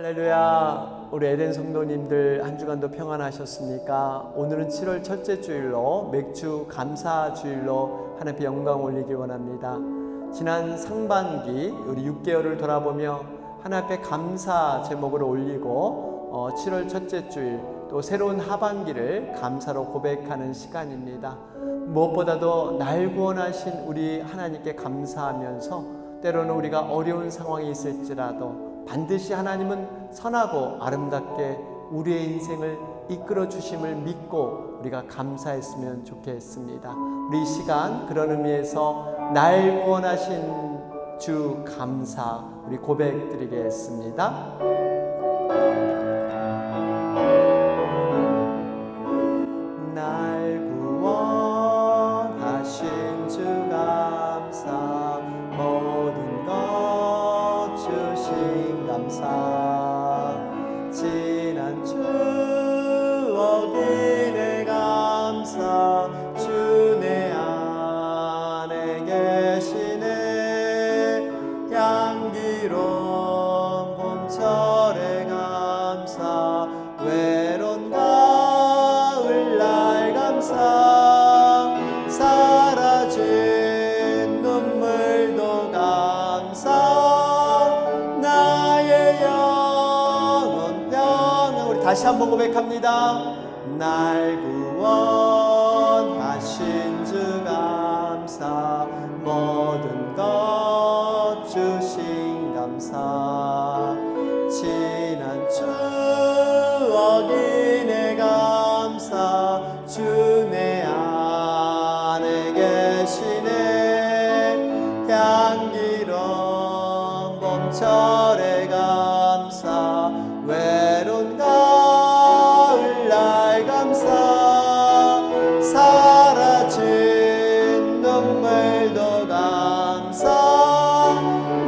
할렐루야. 우리 에덴 성도님들 한 주간도 평안하셨습니까? 오늘은 7월 첫째 주일로 맥주 감사 주일로 하나님께 영광 올리기 원합니다. 지난 상반기 우리 6개월을 돌아보며 하나님 앞에 감사 제목을 올리고 7월 첫째 주일 또 새로운 하반기를 감사로 고백하는 시간입니다. 무엇보다도 날 구원하신 우리 하나님께 감사하면서 때로는 우리가 어려운 상황이 있을지라도 반드시 하나님은 선하고 아름답게 우리의 인생을 이끌어 주심을 믿고 우리가 감사했으면 좋겠습니다. 우리 이 시간 그런 의미에서 날 구원하신 주 감사 우리 고백 드리겠습니다. 날 구원하신 주 감사 모든 것 주신 감사 지난 추억이 내 감사 주 내 안에 계시네 향기로운 봄철의 감사 외로운 가을날 감사 사라진 눈물도 감사 나의 영혼 평안 우리 다시 한번 고백합니다. 날 구원하신 주 감사 모든 것 주신 감사 지난 추억이 내 감사 주 내 안에 계시네 향기로운 봄철의 감사 외로운 가을날 감사 사라진 눈물도 감사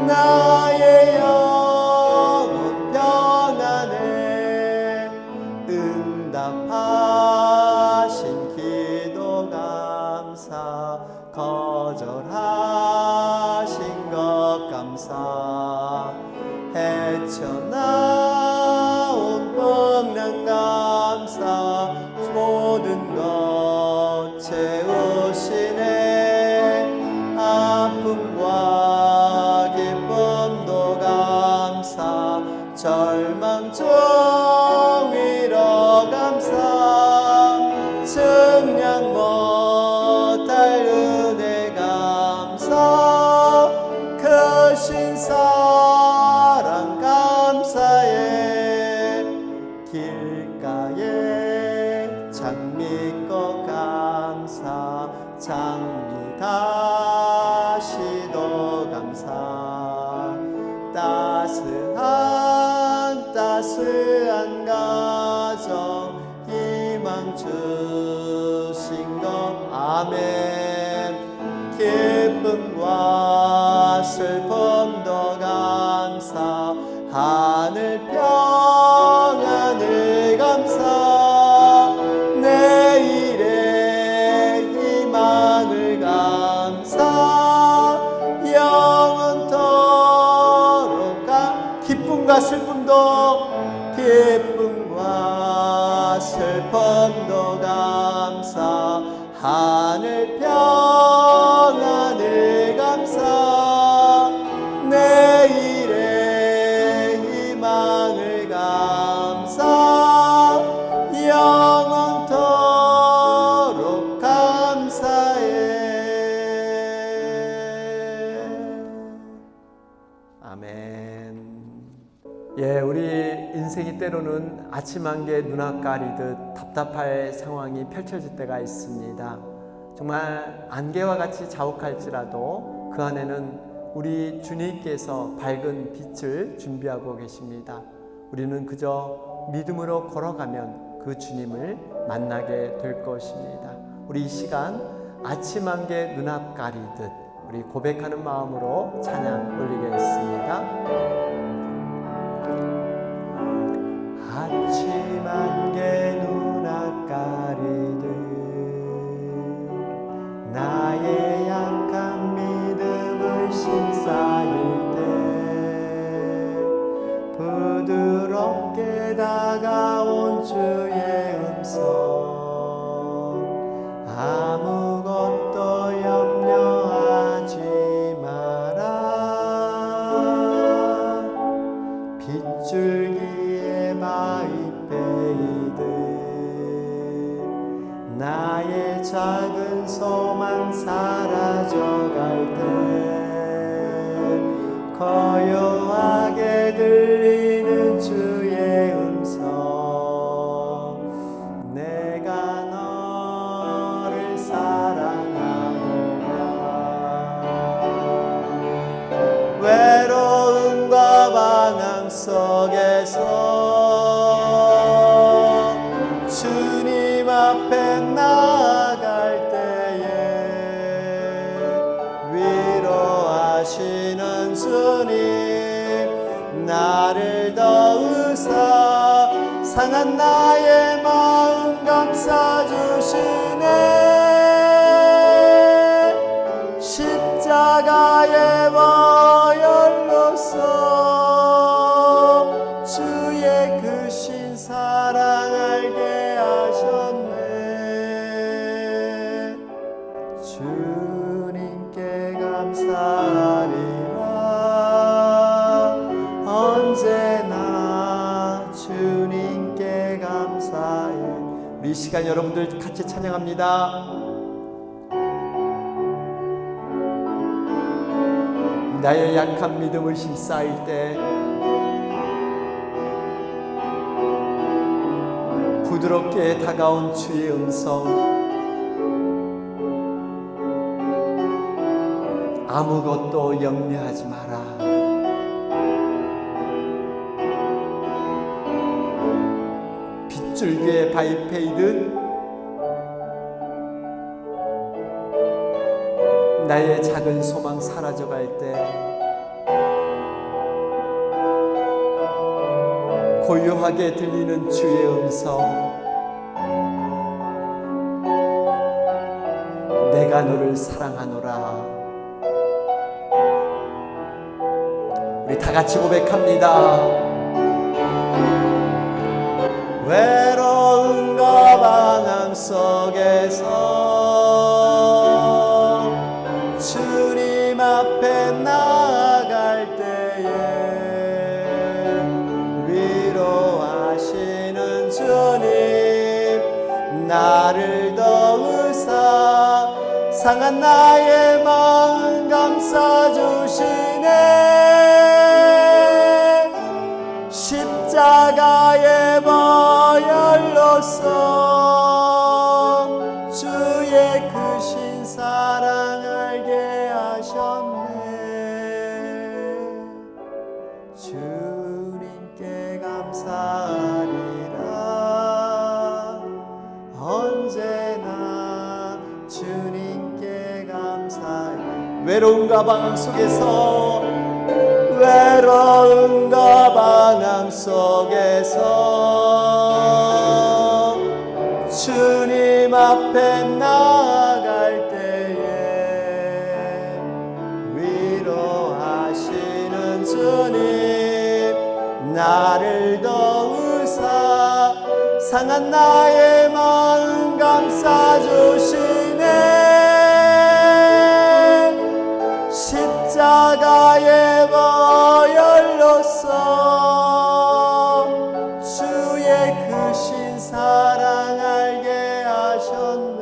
나의 영혼 평안에 응답하신 기도 감사 거절하신 것 감사 헤쳐나온 뻔한 감사 모든 것 채우시네 아픔과 기쁨도 감사 절망 중 위로 감사 증량 못할 은혜 감사 크신 사랑 감사해 길가에 장미꽃 감사 장미 가시도 감사 따스한 가정 희망 주신 것 아멘 기쁨과 슬픔도 감사 하늘 평안을 감사 내일의 희망을 감사 영원토록 기쁨과 슬픔도 감사 하늘 평안을 감사 내일의 희망을 감사 영원토록 감사해 아멘. 예, 우리 인생이 때로는 아침 안개 눈앞 가리듯 답답할 상황이 펼쳐질 때가 있습니다. 정말 안개와 같이 자욱할지라도 그 안에는 우리 주님께서 밝은 빛을 준비하고 계십니다. 우리는 그저 믿음으로 걸어가면 그 주님을 만나게 될 것입니다. 우리 이 시간 아침 안개 눈앞 가리듯 우리 고백하는 마음으로 찬양 올리겠습니다. 아침 안개 눈앞 가리듯 나의 약한 믿음을 심사일 때 부드럽게 다가온 주의 음성 아무것도 염려하지 마라 빗줄기에 바위페이듯 나의 작은 소망 사라져갈 때 고요하게 들리는 주의 음성 내가 너를 사랑하노라 외로움과 방황 속에서 주님 앞에 나아갈 때에 위로하시는 주님 나를 더우사 상한 나의 마음 감싸주시네 십자가의 보혈로서 주의 크신 사랑 알게 하셨네 주님께 감사하리라 언제나 주님께 감사해 우리 이 시간 여러분들 같이 찬양합니다. 나의 약한 믿음을 힘쌓일 때 부드럽게 다가온 주의 음성 아무것도 염려하지 마라 빗줄기에 바위페이듯 나의 작은 소망 사라져갈 때 고요하게 들리는 주의 음성 내가 너를 사랑하노라 우리 다 같이 고백합니다. 외로움과 방황 속에서 주님 앞에 나아갈 때에 위로하시는 주님 나를 더우사 상한 나의 마음 감싸주시네 십자가의 보혈로서 주의 크신 사랑 알게 하셨네 주님께 감사하리라 언제나 주님께 감사해 외로움과 방황 속에서 외로움과 방황 속에서 주님 앞에 나아갈 때에 위로하시는 주님 나를 더우사 상한 나의 마음 감싸주시네 십자가의 보혈로서 주의 크신 사랑 알게 하셨네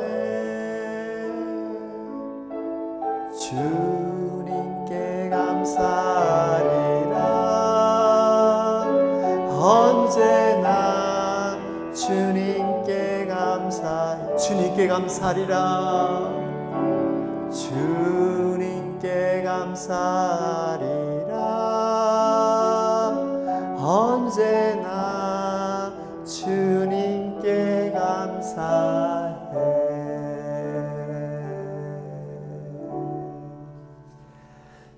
주님께 감사하리라 언제나 주님께 감사해 주님께 감사하리라 주님께 감사하리라 언제나 주님께 감사해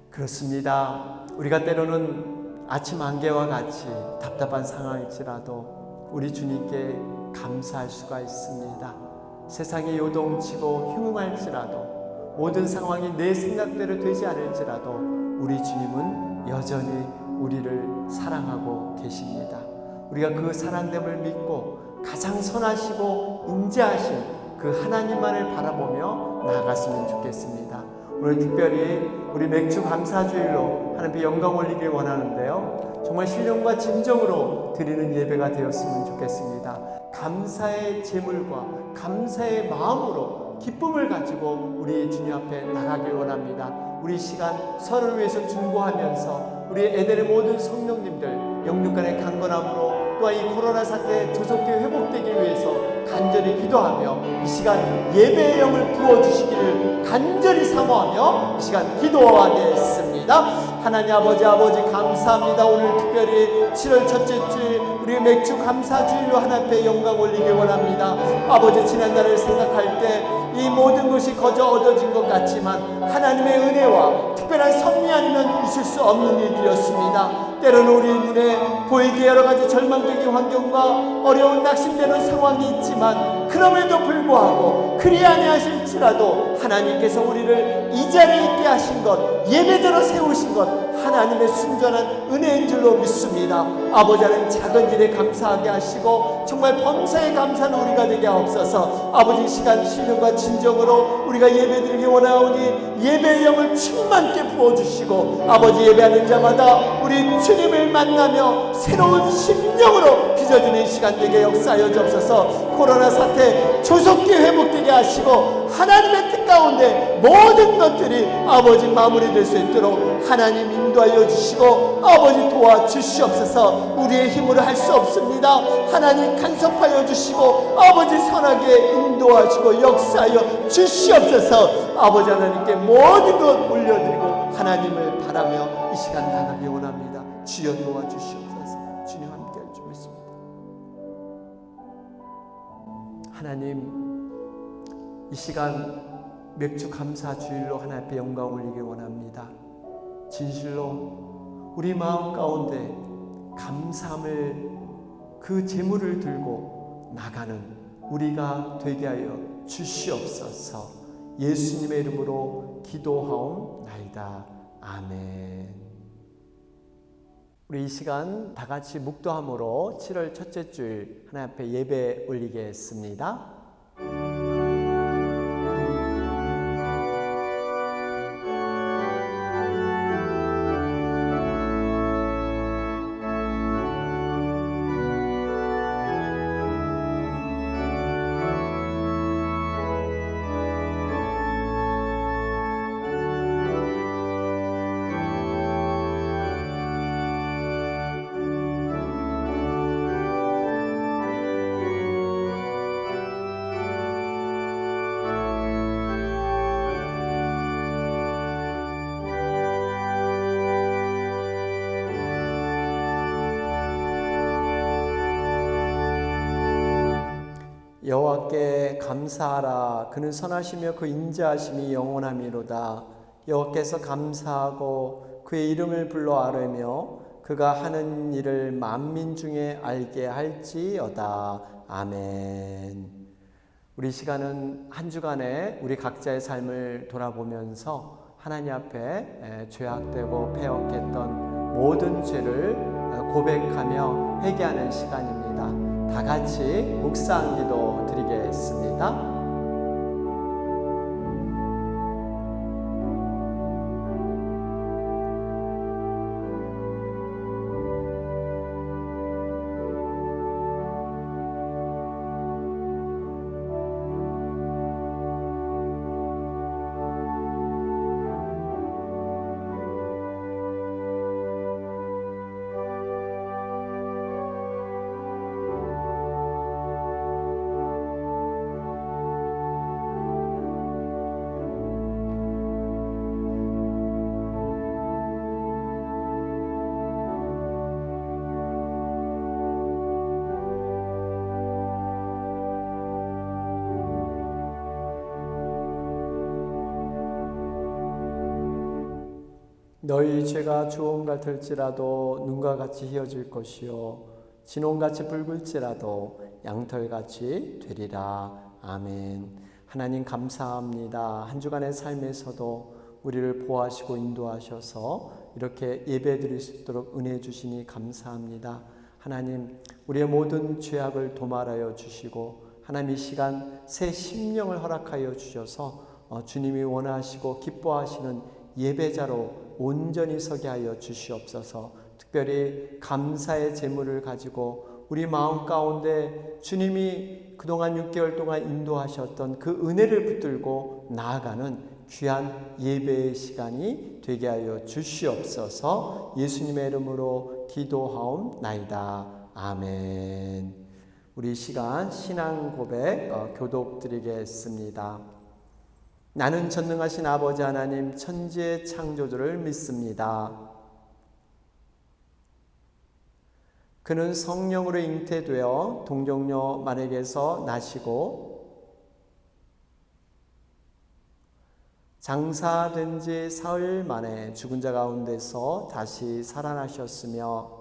그렇습니다. 우리가 때로는 아침 안개와 같이 답답한 상황일지라도 우리 주님께 감사할 수가 있습니다. 세상이 요동치고 흉흉할지라도 모든 상황이 내 생각대로 되지 않을지라도 우리 주님은 여전히 우리를 사랑하고 계십니다. 우리가 그 사랑됨을 믿고 가장 선하시고 인자하신 그 하나님만을 바라보며 나아갔으면 좋겠습니다. 오늘 특별히 우리 맥주 감사주일로 하나님께 영광 올리길 원하는데요, 정말 신령과 진정으로 드리는 예배가 되었으면 좋겠습니다. 감사의 제물과 감사의 마음으로 기쁨을 가지고 우리 주님 앞에 나가길 원합니다. 우리 시간 서로를 위해서 중보하면서 우리 에덴의 모든 성령님들 영육 간의 강건함으로 또한 이 코로나 사태의 조속히 회복되기 위해서 간절히 기도하며 이 시간 예배의 영을 부어주시기를 간절히 사모하며 이 시간 기도하겠습니다. 하나님 아버지 감사합니다. 오늘 특별히 7월 첫째 주일 우리 맥주 감사주일로 하나님 앞에 영광 올리길 원합니다. 아버지, 지난날을 생각할 때 이 모든 것이 거저 얻어진 것 같지만 하나님의 은혜와 특별한 섭리 아니면 있을 수 없는 일들이었습니다. 때로는 우리 눈에 보이기 여러 가지 절망적인 환경과 어려운 낙심되는 상황이 있지만 그럼에도 불구하고 그리 아니하실지라도 하나님께서 우리를 이 자리에 있게 하신 것, 예배자로 세우신 것 하나님의 순전한 은혜인 줄로 믿습니다. 아버지 하나님, 작은 일에 감사하게 하시고 정말 범사에 감사하는 우리가 되게 하옵소서. 아버지, 이 시간 신령과 진정으로 우리가 예배드리기 원하오니 예배의 영을 충만케 부어주시고 아버지, 예배하는 자마다 우리 주님을 만나며 새로운 심령으로 빚어주는 시간 되게 역사하여 주옵소서. 코로나 사태 조속히 회복되게 하시고 하나님의 뜻 가운데 모든 것들이 아버지 마무리될 수 있도록 하나님 인도하여 주시고 아버지 도와주시옵소서. 우리의 힘으로 할 수 없습니다. 하나님 간섭하여 주시고 아버지 선하게 인도하시고 역사하여 주시옵소서. 아버지 하나님께 모든 것 올려드리고 하나님을 바라며 이 시간 나가기 원합니다. 주여 도와주시옵소서. 주님 함께 할 줄 믿습니다. 하나님, 이 시간 맥주 감사 주일로 하나님 앞에 영광 올리길 원합니다. 진실로 우리 마음 가운데 감사함을 그 제물을 들고 나가는 우리가 되게 하여 주시옵소서. 예수님의 이름으로 기도하옵나이다. 아멘. 우리 이 시간 다 같이 묵도함으로 7월 첫째 주일 하나님 앞에 예배 올리겠습니다. 여호와께 감사하라. 그는 선하시며 그 인자하심이 영원함이로다. 여호와께서 감사하고 그의 이름을 불러 아뢰며 그가 하는 일을 만민 중에 알게 할지어다. 아멘. 우리 시간은 한 주간의 우리 각자의 삶을 돌아보면서 하나님 앞에 죄악되고 패역했던 모든 죄를 고백하며 회개하는 시간입니다. 다 같이 묵상 기도 드리겠습니다. 너희 죄가 주홍 같을지라도 눈과 같이 희어질 것이요 진홍같이 붉을지라도 양털같이 되리라. 아멘. 하나님 감사합니다. 한 주간의 삶에서도 우리를 보호하시고 인도하셔서 이렇게 예배드릴 수 있도록 은혜 주시니 감사합니다. 하나님, 우리의 모든 죄악을 도말하여 주시고 하나님 이 시간 새 심령을 허락하여 주셔서 주님이 원하시고 기뻐하시는 예배자로 온전히 서게 하여 주시옵소서. 특별히 감사의 제물을 가지고 우리 마음 가운데 주님이 그동안 6개월 동안 인도하셨던 그 은혜를 붙들고 나아가는 귀한 예배의 시간이 되게 하여 주시옵소서. 예수님의 이름으로 기도하옵나이다. 아멘. 우리 시간 신앙 고백 교독 드리겠습니다. 나는 전능하신 아버지 하나님 천지의 창조주를 믿습니다. 그는 성령으로 잉태되어 동정녀 마리아에게서 나시고 장사된 지 사흘 만에 죽은 자 가운데서 다시 살아나셨으며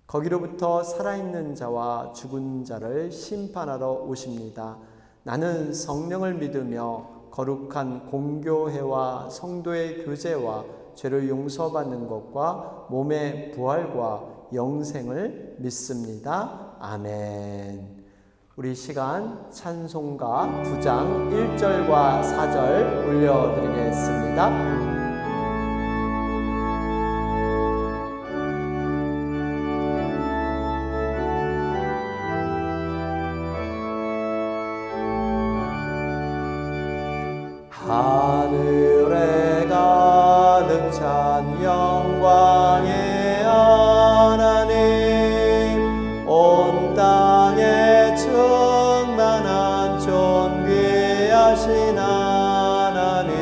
거기로부터 살아있는 자와 죽은 자를 심판하러 오십니다. 나는 성령을 믿으며 거룩한 공교회와 성도의 교제와 죄를 용서받는 것과 몸의 부활과 영생을 믿습니다. 아멘. 우리 시간 찬송가 9장 1절과 4절 올려드리겠습니다. 하늘에 가득 찬 영광의 하나님, 온 땅에 충만한 존귀하신 하나님,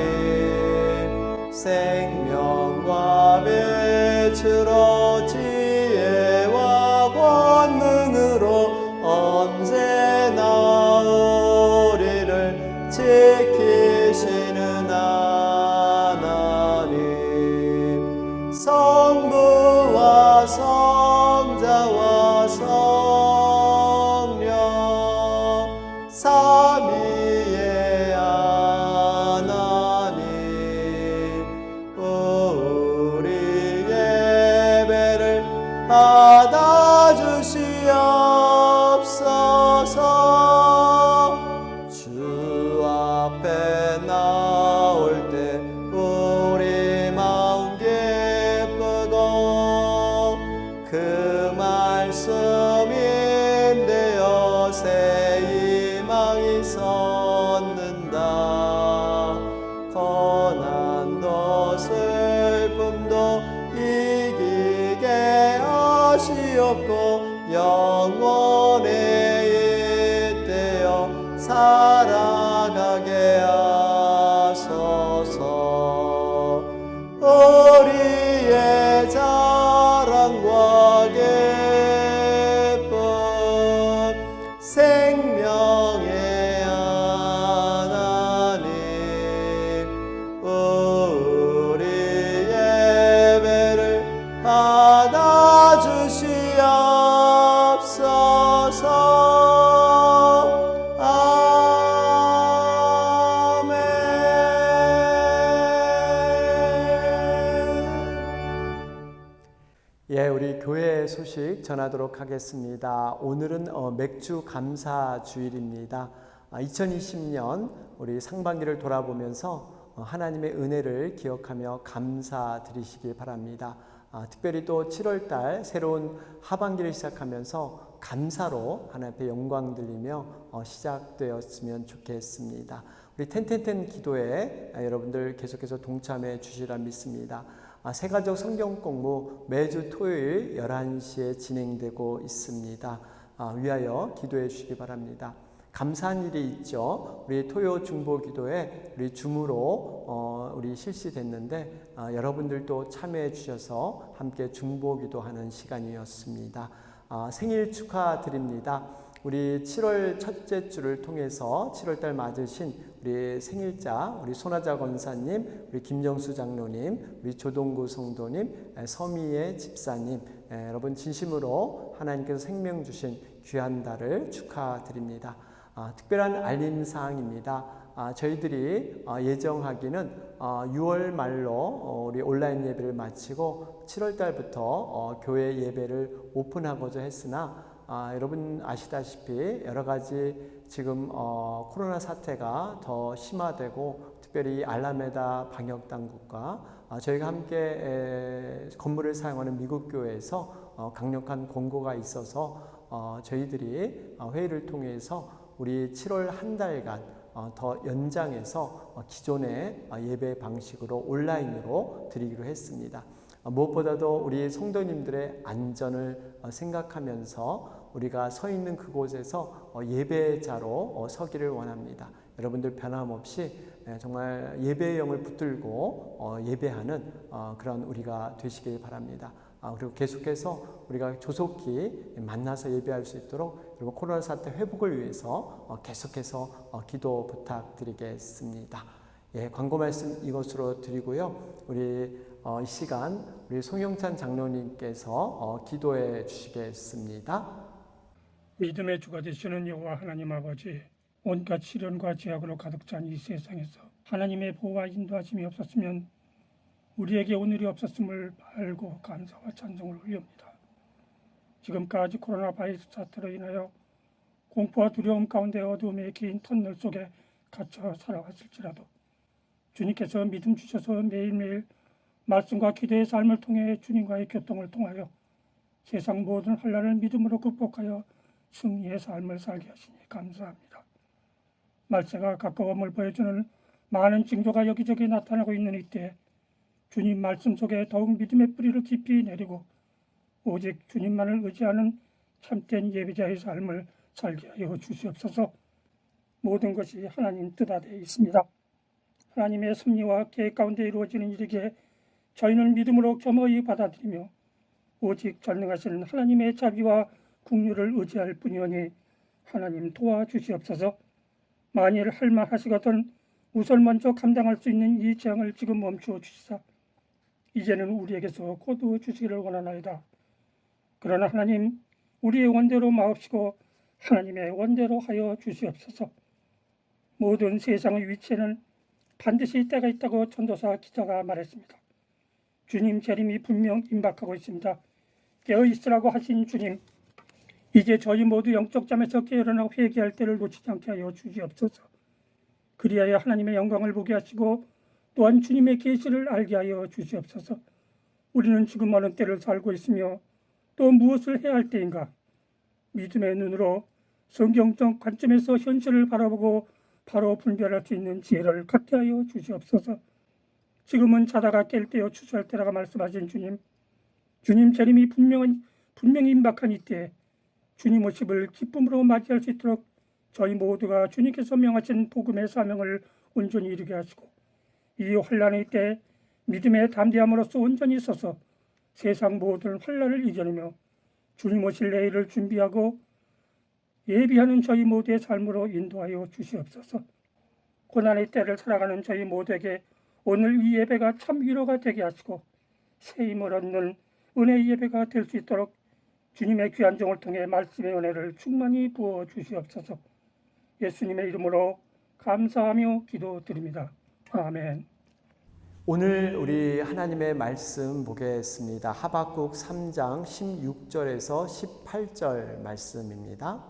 생명과 빛으로 지혜와 권능으로 언제나 우리를 지키시는 하나님, 성부와 성자와 성령 삼위의 하나님, 우리 예배를 받아주시옵소서. 주 앞에 나올 때 우리 마음 기쁘고 그 말씀 임되어 새 희망이 솟는다. 고난도 슬픔도 이기게 하시옵고 영원히 잇대어 살아가게 하소서. 우리의 자랑과 기쁨 생명의 하나님, 우리 예배를 받아주시옵소서. 예, 우리 교회 소식 전하도록 하겠습니다. 오늘은 맥주 감사 주일입니다. 2020년 우리 상반기를 돌아보면서 하나님의 은혜를 기억하며 감사드리시기 바랍니다. 특별히 또 7월달 새로운 하반기를 시작하면서 감사로 하나님 앞에 영광 들리며 시작되었으면 좋겠습니다. 우리 텐텐텐 기도에 여러분들 계속해서 동참해 주시라 믿습니다. 새가족 성경 공부 매주 토요일 11시에 진행되고 있습니다. 위하여 기도해 주시기 바랍니다. 감사한 일이 있죠. 우리 토요 중보 기도에 우리 줌으로 우리 실시됐는데 여러분들도 참여해 주셔서 함께 중보 기도하는 시간이었습니다. 생일 축하드립니다. 우리 7월 첫째 주를 통해서 7월달 맞으신 우리 생일자 우리 손아자 권사님, 우리 김정수 장로님, 우리 조동구 성도님, 서미애 집사님, 여러분 진심으로 하나님께서 생명 주신 귀한 달을 축하드립니다. 특별한 알림사항입니다. 저희들이 예정하기는 6월 말로 우리 온라인 예배를 마치고 7월 달부터 교회 예배를 오픈하고자 했으나 여러분 아시다시피 여러 가지 지금 코로나 사태가 더 심화되고 특별히 알라메다 방역 당국과 저희가 함께 건물을 사용하는 미국 교회에서 강력한 권고가 있어서 저희들이 회의를 통해서 우리 7월 한 달간 더 연장해서 기존의 예배 방식으로 온라인으로 드리기로 했습니다. 무엇보다도 우리 성도님들의 안전을 생각하면서 우리가 서 있는 그곳에서 예배자로 서기를 원합니다. 여러분들 변함없이 정말 예배의 영을 붙들고 예배하는 그런 우리가 되시길 바랍니다. 그리고 계속해서 우리가 조속히 만나서 예배할 수 있도록 그리고 코로나 사태 회복을 위해서 계속해서 기도 부탁드리겠습니다. 광고 말씀 이것으로 드리고요. 우리 이 시간 우리 송영찬 장로님께서 기도해 주시겠습니다. 믿음의 주가 되시는 여호와 하나님 아버지, 온갖 시련과 죄악으로 가득 찬 이 세상에서 하나님의 보호와 인도하심이 없었으면 우리에게 오늘이 없었음을 알고 감사와 찬송을 올립니다. 지금까지 코로나 바이러스 사태로 인하여 공포와 두려움 가운데 어두움의 긴 터널 속에 갇혀 살아왔을지라도 주님께서 믿음 주셔서 매일매일 말씀과 기도의 삶을 통해 주님과의 교통을 통하여 세상 모든 환난을 믿음으로 극복하여 승리의 삶을 살게 하시니 감사합니다. 말세가 가까움을 보여주는 많은 징조가 여기저기 나타나고 있는 이때 주님 말씀 속에 더욱 믿음의 뿌리를 깊이 내리고 오직 주님만을 의지하는 참된 예배자의 삶을 살게 하여 주시옵소서. 모든 것이 하나님 뜻 아래 있습니다. 하나님의 섭리와 계획 가운데 이루어지는 일이기에 저희는 믿음으로 겸허히 받아들이며 오직 전능하신 하나님의 자비와 긍휼을 의지할 뿐이오니 하나님 도와주시옵소서. 만일 할만하시거든 우선 먼저 감당할 수 있는 이 재앙을 지금 멈추어 주시사 이제는 우리에게서 거두어 주시기를 원하나이다. 그러나 하나님, 우리의 원대로 마옵시고 하나님의 원대로 하여 주시옵소서. 모든 세상의 위치에는 반드시 때가 있다고 전도사 기자가 말했습니다. 주님 재림이 분명 임박하고 있습니다. 깨어있으라고 하신 주님, 이제 저희 모두 영적 잠에서 깨어나 회개할 때를 놓치지 않게 하여 주시옵소서. 그리하여 하나님의 영광을 보게 하시고 또한 주님의 계시를 알게 하여 주시옵소서. 우리는 지금 어느 때를 살고 있으며 또 무엇을 해야 할 때인가? 믿음의 눈으로 성경적 관점에서 현실을 바라보고 바로 분별할 수 있는 지혜를 갖게 하여 주시옵소서. 지금은 자다가 깰 때요 추수할 때라고 말씀하신 주님, 주님 재림이 분명히 임박한 이때 주님 오십을 기쁨으로 맞이할 수 있도록 저희 모두가 주님께서 명하신 복음의 사명을 온전히 이루게 하시고 이 환난의 때 믿음의 담대함으로써 온전히 서서 세상 모든 환난을 이겨내며 주님 오실 내일을 준비하고 예비하는 저희 모두의 삶으로 인도하여 주시옵소서. 고난의 때를 살아가는 저희 모두에게 오늘 이 예배가 참 위로가 되게 하시고 새 힘을 얻는 은혜의 예배가 될 수 있도록 주님의 귀한 종을 통해 말씀의 은혜를 충만히 부어 주시옵소서. 예수님의 이름으로 감사하며 기도드립니다. 아멘. 오늘 우리 하나님의 말씀 보겠습니다. 하박국 3장 16절에서 18절 말씀입니다.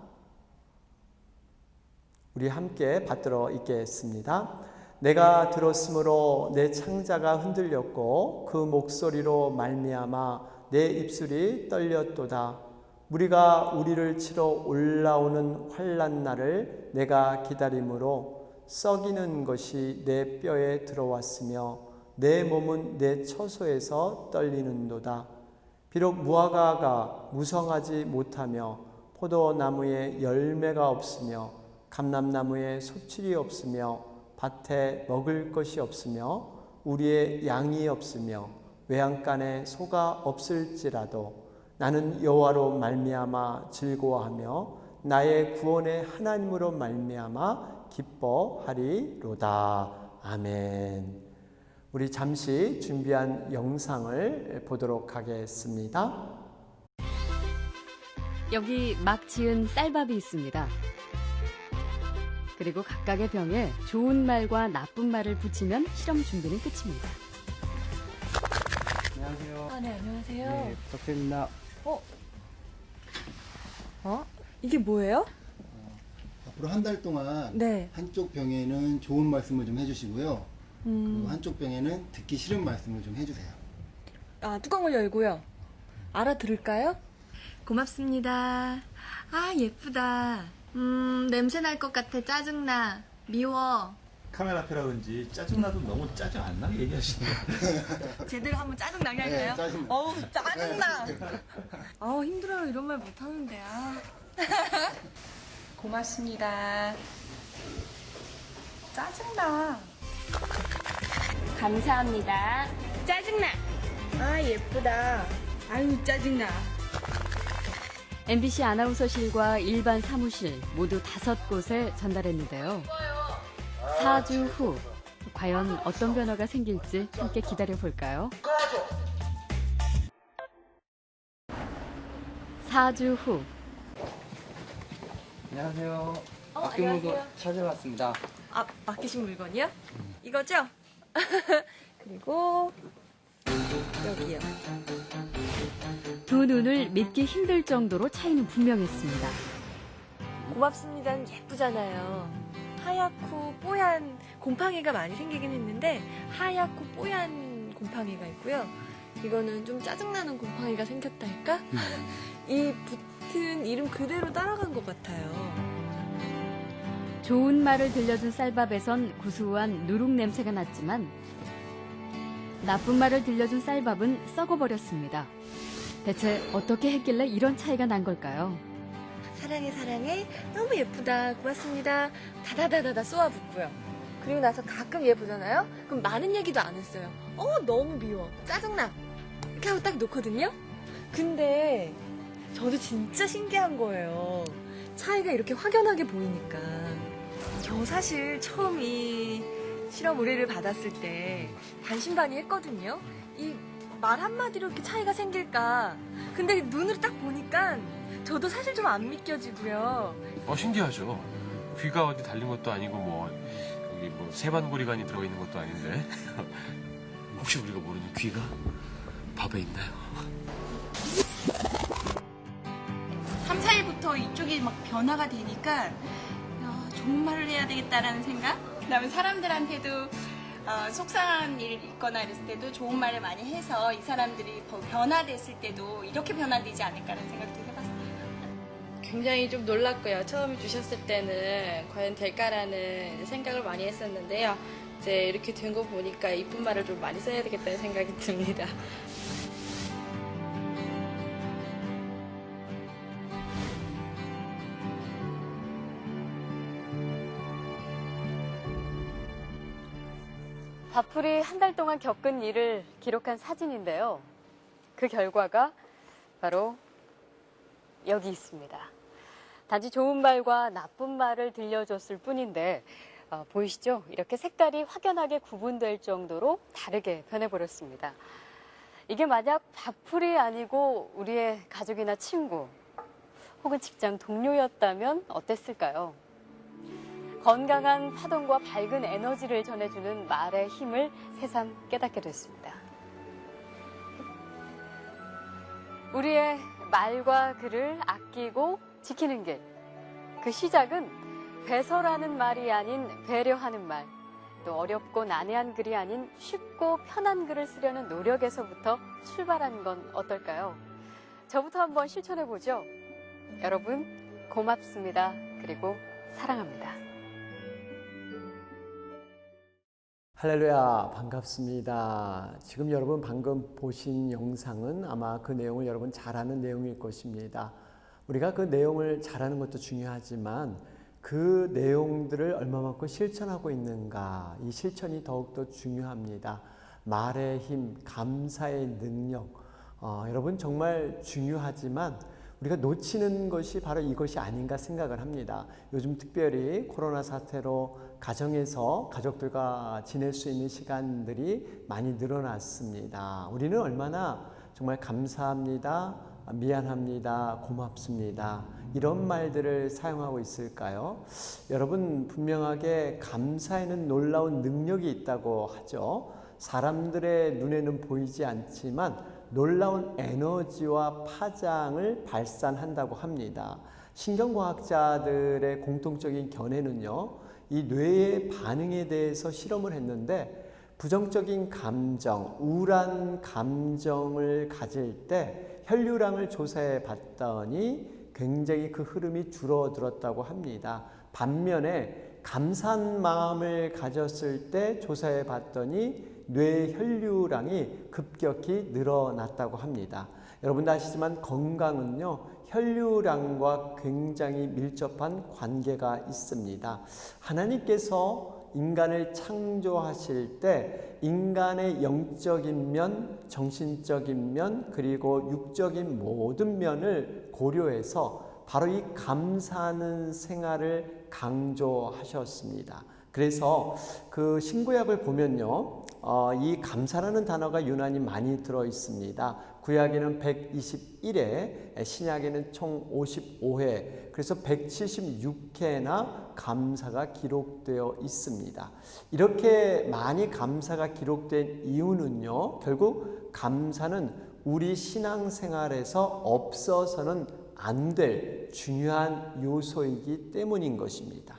우리 함께 받들어 읽겠습니다. 내가 들었으므로 내 창자가 흔들렸고 그 목소리로 말미암아 내 입술이 떨렸도다. 무리가 우리를 치러 올라오는 환난 날을 내가 기다림으로 썩이는 것이 내 뼈에 들어왔으며 내 몸은 내 처소에서 떨리는도다. 비록 무화과가 무성하지 못하며 포도나무에 열매가 없으며 감람나무에 소출이 없으며 밭에 먹을 것이 없으며 우리의 양이 없으며 외양간에 소가 없을지라도 나는 여호와로 말미암아 즐거워하며 나의 구원의 하나님으로 말미암아 기뻐하리로다. 아멘. 우리 잠시 준비한 영상을 보도록 하겠습니다. 여기 막 지은 쌀밥이 있습니다. 그리고 각각의 병에 좋은 말과 나쁜 말을 붙이면 실험 준비는 끝입니다. 안녕하세요. 아, 네, 안녕하세요. 네, 부탁드립니다. 이게 뭐예요? 앞으로 한 달 동안 네. 한쪽 병에는 좋은 말씀을 좀 해주시고요. 음. 그리고 한쪽 병에는 듣기 싫은 말씀을 좀 해주세요. 아, 뚜껑을 열고요. 알아들을까요? 고맙습니다. 아, 예쁘다. 냄새 날 것 같아. 짜증나. 미워. 카메라 앞이라 그런지 짜증나도 너무 짜증 안 나게 얘기하시는 거예요. 제대로 한번 짜증나게 할까요? 네, 짜증나. 어우, 짜증나. 아우, 힘들어요. 이런 말 못하는데. 아. 고맙습니다. 짜증나. 감사합니다. 짜증나. 아, 예쁘다. 아유, 짜증나. MBC 아나운서실과 일반 사무실 모두 5곳에 전달했는데요. 4주 후 과연 어떤 변화가 생길지 함께 기다려 볼까요? 4주 후 안녕하세요. 맡긴 물건 찾아왔습니다. 아, 맡기신 물건이요? 이거죠? 그리고 여기요. 두 눈을 믿기 힘들 정도로 차이는 분명했습니다. 고맙습니다는 예쁘잖아요. 하얗고 뽀얀 곰팡이가 많이 생기긴 했는데 하얗고 뽀얀 곰팡이가 있고요. 이거는 좀 짜증나는 곰팡이가 생겼달까? 이 붙은 이름 그대로 따라간 것 같아요. 좋은 말을 들려준 쌀밥에선 구수한 누룩 냄새가 났지만 나쁜 말을 들려준 쌀밥은 썩어버렸습니다. 대체 어떻게 했길래 이런 차이가 난 걸까요? 사랑해 사랑해 너무 예쁘다 고맙습니다 다다다다다 쏘아붙고요. 그리고 나서 가끔 얘 보잖아요. 그럼 많은 얘기도 안 했어요. 너무 미워 짜증나 이렇게 하고 딱 놓거든요. 근데 저도 진짜 신기한 거예요. 차이가 이렇게 확연하게 보이니까. 저 사실 처음 이 실험 의뢰를 받았을 때 반신반의했거든요. 이 말 한마디로 이렇게 차이가 생길까. 근데 눈으로 딱 보니까 저도 사실 좀 안 믿겨지고요. 신기하죠. 귀가 어디 달린 것도 아니고 뭐 여기 뭐 세반고리관이 들어가 있는 것도 아닌데 혹시 우리가 모르는 귀가 밥에 있나요? 3, 4일부터 이쪽이 막 변화가 되니까 좋은 말을 해야 되겠다라는 생각? 그다음에 사람들한테도 속상한 일 있거나 이랬을 때도 좋은 말을 많이 해서 이 사람들이 더 변화됐을 때도 이렇게 변화되지 않을까라는 생각도 해봤어요. 굉장히 좀 놀랐고요. 처음에 주셨을 때는 과연 될까라는 생각을 많이 했었는데요. 이제 이렇게 된 거 보니까 이쁜 말을 좀 많이 써야 되겠다는 생각이 듭니다. 밥풀이 한 달 동안 겪은 일을 기록한 사진인데요. 그 결과가 바로 여기 있습니다. 단지 좋은 말과 나쁜 말을 들려줬을 뿐인데 보이시죠? 이렇게 색깔이 확연하게 구분될 정도로 다르게 변해버렸습니다. 이게 만약 밥풀이 아니고 우리의 가족이나 친구 혹은 직장 동료였다면 어땠을까요? 건강한 파동과 밝은 에너지를 전해주는 말의 힘을 새삼 깨닫게 됐습니다. 우리의 말과 글을 아끼고 지키는 길. 그 시작은 배설하는 말이 아닌 배려하는 말, 또 어렵고 난해한 글이 아닌 쉽고 편한 글을 쓰려는 노력에서부터 출발한 건 어떨까요? 저부터 한번 실천해보죠. 여러분, 고맙습니다. 그리고 사랑합니다. 할렐루야, 반갑습니다. 지금 여러분 방금 보신 영상은 아마 그 내용을 여러분 잘 아는 내용일 것입니다. 우리가 그 내용을 잘하는 것도 중요하지만 그 내용들을 얼마만큼 실천하고 있는가, 이 실천이 더욱더 중요합니다. 말의 힘, 감사의 능력, 여러분 정말 중요하지만 우리가 놓치는 것이 바로 이것이 아닌가 생각을 합니다. 요즘 특별히 코로나 사태로 가정에서 가족들과 지낼 수 있는 시간들이 많이 늘어났습니다. 우리는 얼마나 정말 감사합니다, 미안합니다, 고맙습니다. 이런 말들을 사용하고 있을까요? 여러분, 분명하게 감사에는 놀라운 능력이 있다고 하죠. 사람들의 눈에는 보이지 않지만 놀라운 에너지와 파장을 발산한다고 합니다. 신경과학자들의 공통적인 견해는요, 이 뇌의 반응에 대해서 실험을 했는데 부정적인 감정, 우울한 감정을 가질 때 혈류량을 조사해 봤더니 굉장히 그 흐름이 줄어들었다고 합니다. 반면에 감사한 마음을 가졌을 때 조사해 봤더니 뇌 혈류량이 급격히 늘어났다고 합니다. 여러분도 아시지만 건강은요, 혈류량과 굉장히 밀접한 관계가 있습니다. 하나님께서 인간을 창조하실 때 인간의 영적인 면, 정신적인 면, 그리고 육적인 모든 면을 고려해서 바로 이 감사하는 생활을 강조하셨습니다. 그래서 그 신구약을 보면요, 이 감사라는 단어가 유난히 많이 들어 있습니다. 구약에는 121회, 신약에는 총 55회, 그래서 176회나 감사가 기록되어 있습니다. 이렇게 많이 감사가 기록된 이유는요, 결국 감사는 우리 신앙생활에서 없어서는 안 될 중요한 요소이기 때문인 것입니다.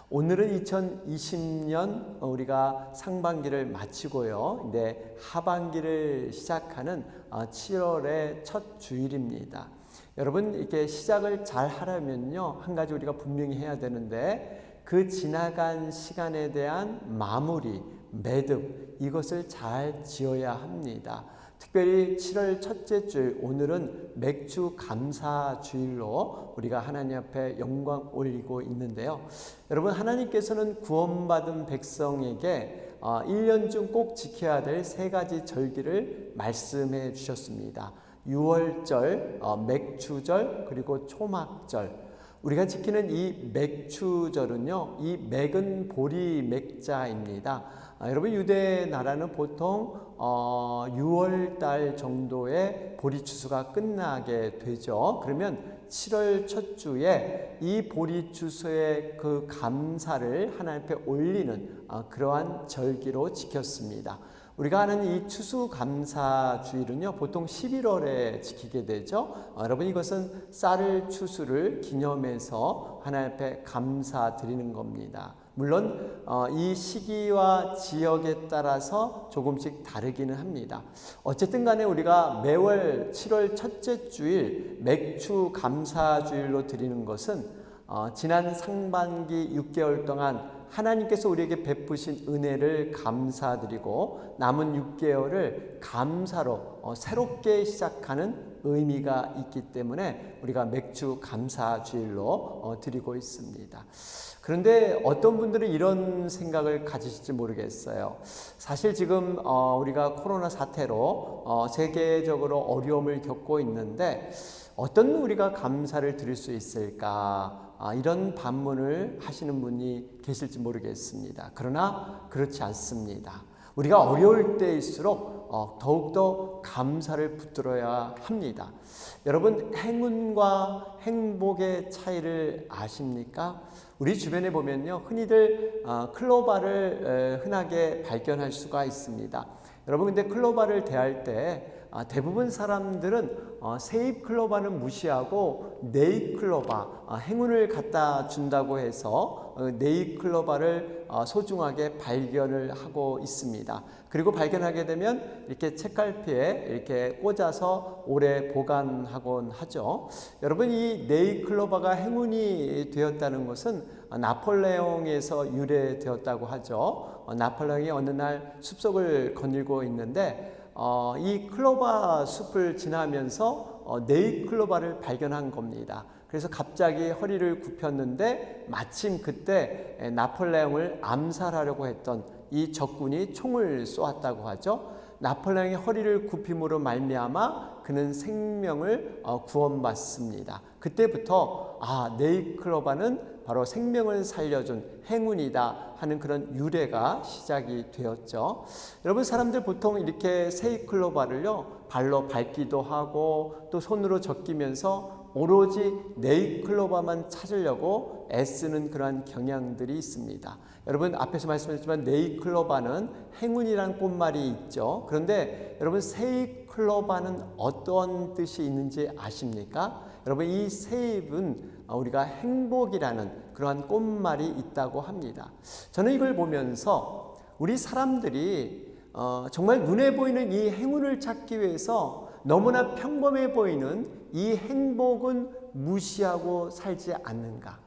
오늘은 2020년 우리가 상반기를 마치고요, 이제 하반기를 시작하는 7월의 첫 주일입니다. 여러분, 이렇게 시작을 잘 하려면요, 한 가지 우리가 분명히 해야 되는데 그 지나간 시간에 대한 마무리, 매듭, 이것을 잘 지어야 합니다. 특별히 7월 첫째 주일, 오늘은 맥주 감사 주일로 우리가 하나님 앞에 영광 올리고 있는데요. 여러분, 하나님께서는 구원받은 백성에게 1년 중 꼭 지켜야 될 3가지 절기를 말씀해 주셨습니다. 유월절, 맥주절, 그리고 초막절. 우리가 지키는 이 맥주절은요, 이 맥은 보리 맥자입니다. 여러분, 유대 나라는 보통 6월달 정도에 보리 추수가 끝나게 되죠. 그러면 7월 첫 주에 이 보리 추수의 그 감사를 하나님 앞에 올리는 그러한 절기로 지켰습니다. 우리가 아는 이 추수감사 주일은요, 보통 11월에 지키게 되죠. 여러분, 이것은 쌀을 추수를 기념해서 하나님 앞에 감사드리는 겁니다. 물론 이 시기와 지역에 따라서 조금씩 다르기는 합니다. 어쨌든 간에 우리가 매월 7월 첫째 주일 맥주 감사 주일로 드리는 것은 지난 상반기 6개월 동안 하나님께서 우리에게 베푸신 은혜를 감사드리고 남은 6개월을 감사로 새롭게 시작하는 의미가 있기 때문에 우리가 맥주 감사 주일로 드리고 있습니다. 그런데 어떤 분들은 이런 생각을 가지실지 모르겠어요. 사실 지금 우리가 코로나 사태로 세계적으로 어려움을 겪고 있는데 어떤 우리가 감사를 드릴 수 있을까? 이런 반문을 하시는 분이 계실지 모르겠습니다. 그러나 그렇지 않습니다. 우리가 어려울 때일수록 더욱더 감사를 붙들어야 합니다. 여러분, 행운과 행복의 차이를 아십니까? 우리 주변에 보면요, 흔히들 클로바를 흔하게 발견할 수가 있습니다. 여러분, 근데 클로바를 대할 때 대부분 사람들은 세입 클로바는 무시하고 네잎 클로바, 행운을 갖다 준다고 해서 네잎 클로바를 소중하게 발견을 하고 있습니다. 그리고 발견하게 되면 이렇게 책갈피에 이렇게 꽂아서 오래 보관하곤 하죠. 여러분, 이 네잎 클로바가 행운이 되었다는 것은 나폴레옹에서 유래되었다고 하죠. 나폴레옹이 어느 날 숲속을 거닐고 있는데 이 클로바 숲을 지나면서 네잎 클로바를 발견한 겁니다. 그래서 갑자기 허리를 굽혔는데 마침 그때 나폴레옹을 암살하려고 했던 이 적군이 총을 쏘았다고 하죠. 나폴레옹의 허리를 굽힘으로 말미암아 그는 생명을 구원받습니다. 그때부터 네이클로바는 바로 생명을 살려준 행운이다 하는 그런 유래가 시작이 되었죠. 여러분, 사람들 보통 이렇게 세이클로바를요 발로 밟기도 하고 또 손으로 적기면서 오로지 네이클로바만 찾으려고 애쓰는 그러한 경향들이 있습니다. 여러분, 앞에서 말씀드렸지만 네이클로바는 행운이라는 꽃말이 있죠. 그런데 여러분, 세이클로바는 어떤 뜻이 있는지 아십니까? 여러분, 이 세입은 우리가 행복이라는 그러한 꽃말이 있다고 합니다. 저는 이걸 보면서 우리 사람들이 정말 눈에 보이는 이 행운을 찾기 위해서 너무나 평범해 보이는 이 행복은 무시하고 살지 않는가?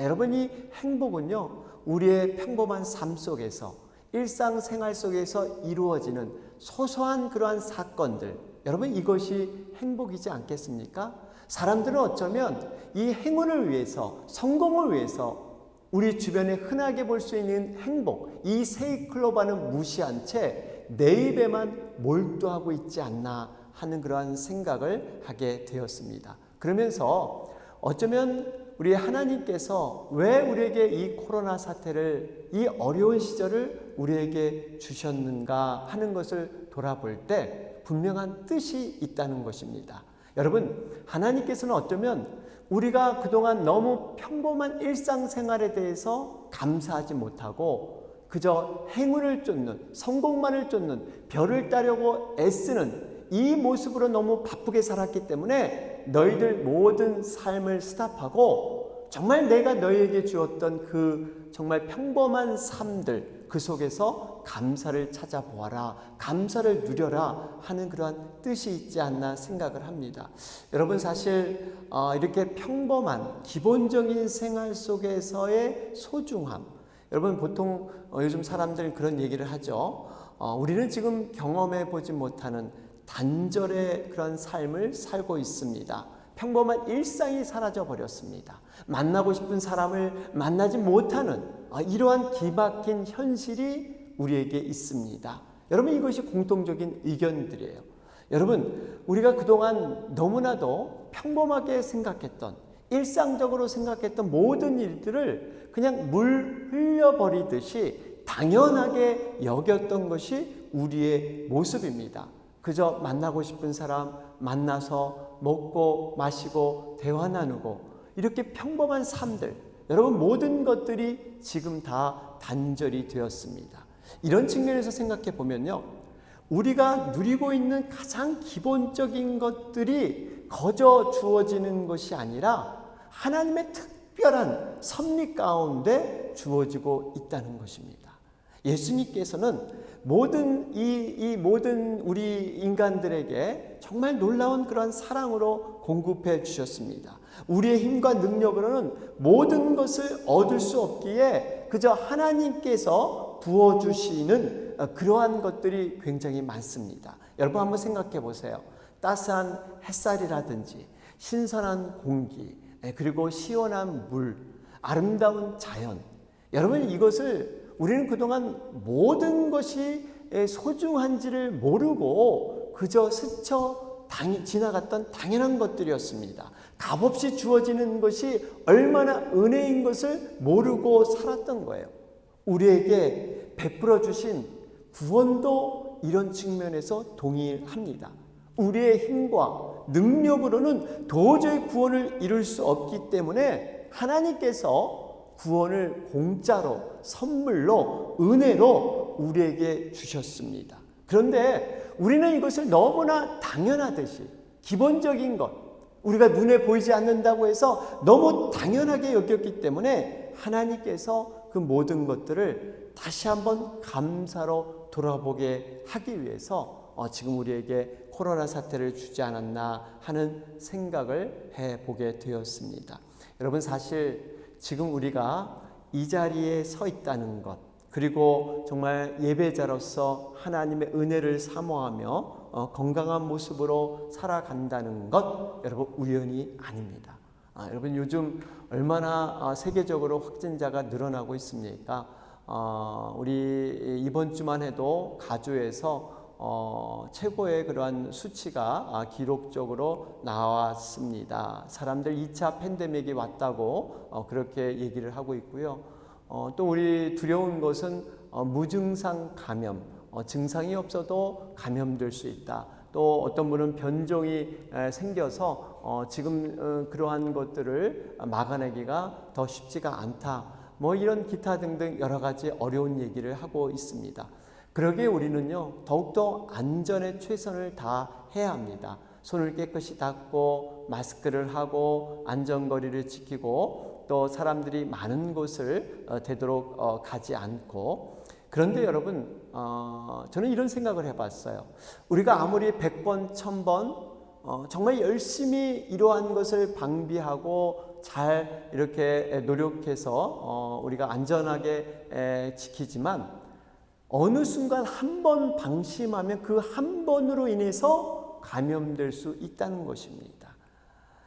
여러분, 이 행복은요 우리의 평범한 삶 속에서, 일상생활 속에서 이루어지는 소소한 그러한 사건들, 여러분, 이것이 행복이지 않겠습니까? 사람들은 어쩌면 이 행운을 위해서, 성공을 위해서 우리 주변에 흔하게 볼 수 있는 행복, 이 세이클로바는 무시한 채 내 입에만 몰두하고 있지 않나 하는 그러한 생각을 하게 되었습니다. 그러면서 어쩌면 우리 하나님께서 왜 우리에게 이 코로나 사태를, 이 어려운 시절을 우리에게 주셨는가 하는 것을 돌아볼 때 분명한 뜻이 있다는 것입니다. 여러분, 하나님께서는 어쩌면 우리가 그동안 너무 평범한 일상생활에 대해서 감사하지 못하고 그저 행운을 쫓는, 성공만을 쫓는, 별을 따려고 애쓰는 이 모습으로 너무 바쁘게 살았기 때문에 너희들 모든 삶을 스탑하고 정말 내가 너희에게 주었던 그 정말 평범한 삶들, 그 속에서 감사를 찾아보아라, 감사를 누려라 하는 그러한 뜻이 있지 않나 생각을 합니다. 여러분, 사실 이렇게 평범한 기본적인 생활 속에서의 소중함, 여러분, 보통 요즘 사람들은 그런 얘기를 하죠. 우리는 지금 경험해 보지 못하는 단절의 그런 삶을 살고 있습니다. 평범한 일상이 사라져 버렸습니다. 만나고 싶은 사람을 만나지 못하는 이러한 기막힌 현실이 우리에게 있습니다. 여러분, 이것이 공통적인 의견들이에요. 여러분, 우리가 그동안 너무나도 평범하게 생각했던, 일상적으로 생각했던 모든 일들을 그냥 물 흘려버리듯이 당연하게 여겼던 것이 우리의 모습입니다. 그저 만나고 싶은 사람 만나서 먹고 마시고 대화 나누고 이렇게 평범한 삶들, 여러분, 모든 것들이 지금 다 단절이 되었습니다. 이런 측면에서 생각해 보면요, 우리가 누리고 있는 가장 기본적인 것들이 거저 주어지는 것이 아니라 하나님의 특별한 섭리 가운데 주어지고 있다는 것입니다. 예수님께서는 모든 모든 우리 인간들에게 정말 놀라운 그런 사랑으로 공급해 주셨습니다. 우리의 힘과 능력으로는 모든 것을 얻을 수 없기에 그저 하나님께서 부어주시는 그러한 것들이 굉장히 많습니다. 여러분, 한번 생각해 보세요. 따스한 햇살이라든지 신선한 공기, 그리고 시원한 물, 아름다운 자연, 여러분, 이것을 우리는 그동안 모든 것이 소중한지를 모르고 그저 스쳐 지나갔던 당연한 것들이었습니다. 값없이 주어지는 것이 얼마나 은혜인 것을 모르고 살았던 거예요. 우리에게 베풀어 주신 구원도 이런 측면에서 동일합니다. 우리의 힘과 능력으로는 도저히 구원을 이룰 수 없기 때문에 하나님께서 구원을 공짜로, 선물로, 은혜로 우리에게 주셨습니다. 그런데 우리는 이것을 너무나 당연하듯이, 기본적인 것, 우리가 눈에 보이지 않는다고 해서 너무 당연하게 여겼기 때문에 하나님께서 그 모든 것들을 다시 한번 감사로 돌아보게 하기 위해서 지금 우리에게 코로나 사태를 주지 않았나 하는 생각을 해보게 되었습니다. 여러분, 사실 지금 우리가 이 자리에 서 있다는 것, 그리고 정말 예배자로서 하나님의 은혜를 사모하며 건강한 모습으로 살아간다는 것, 여러분, 우연이 아닙니다. 여러분, 요즘 얼마나 세계적으로 확진자가 늘어나고 있습니까? 우리 이번 주만 해도 가주에서 최고의 그러한 수치가 기록적으로 나왔습니다. 사람들 2차 팬데믹이 왔다고 그렇게 얘기를 하고 있고요. 또 우리 두려운 것은 무증상 감염, 증상이 없어도 감염될 수 있다. 또 어떤 분은 변종이 생겨서 지금 그러한 것들을 막아내기가 더 쉽지가 않다. 뭐 이런 기타 등등 여러 가지 어려운 얘기를 하고 있습니다. 그러기에 우리는요, 더욱더 안전에 최선을 다해야 합니다. 손을 깨끗이 닦고 마스크를 하고 안전거리를 지키고 또 사람들이 많은 곳을 되도록 가지 않고. 그런데 여러분, 저는 이런 생각을 해봤어요. 우리가 아무리 100번, 1000번 정말 열심히 이러한 것을 방비하고 잘 이렇게 노력해서 우리가 안전하게 지키지만 어느 순간 한 번 방심하면 그 한 번으로 인해서 감염될 수 있다는 것입니다.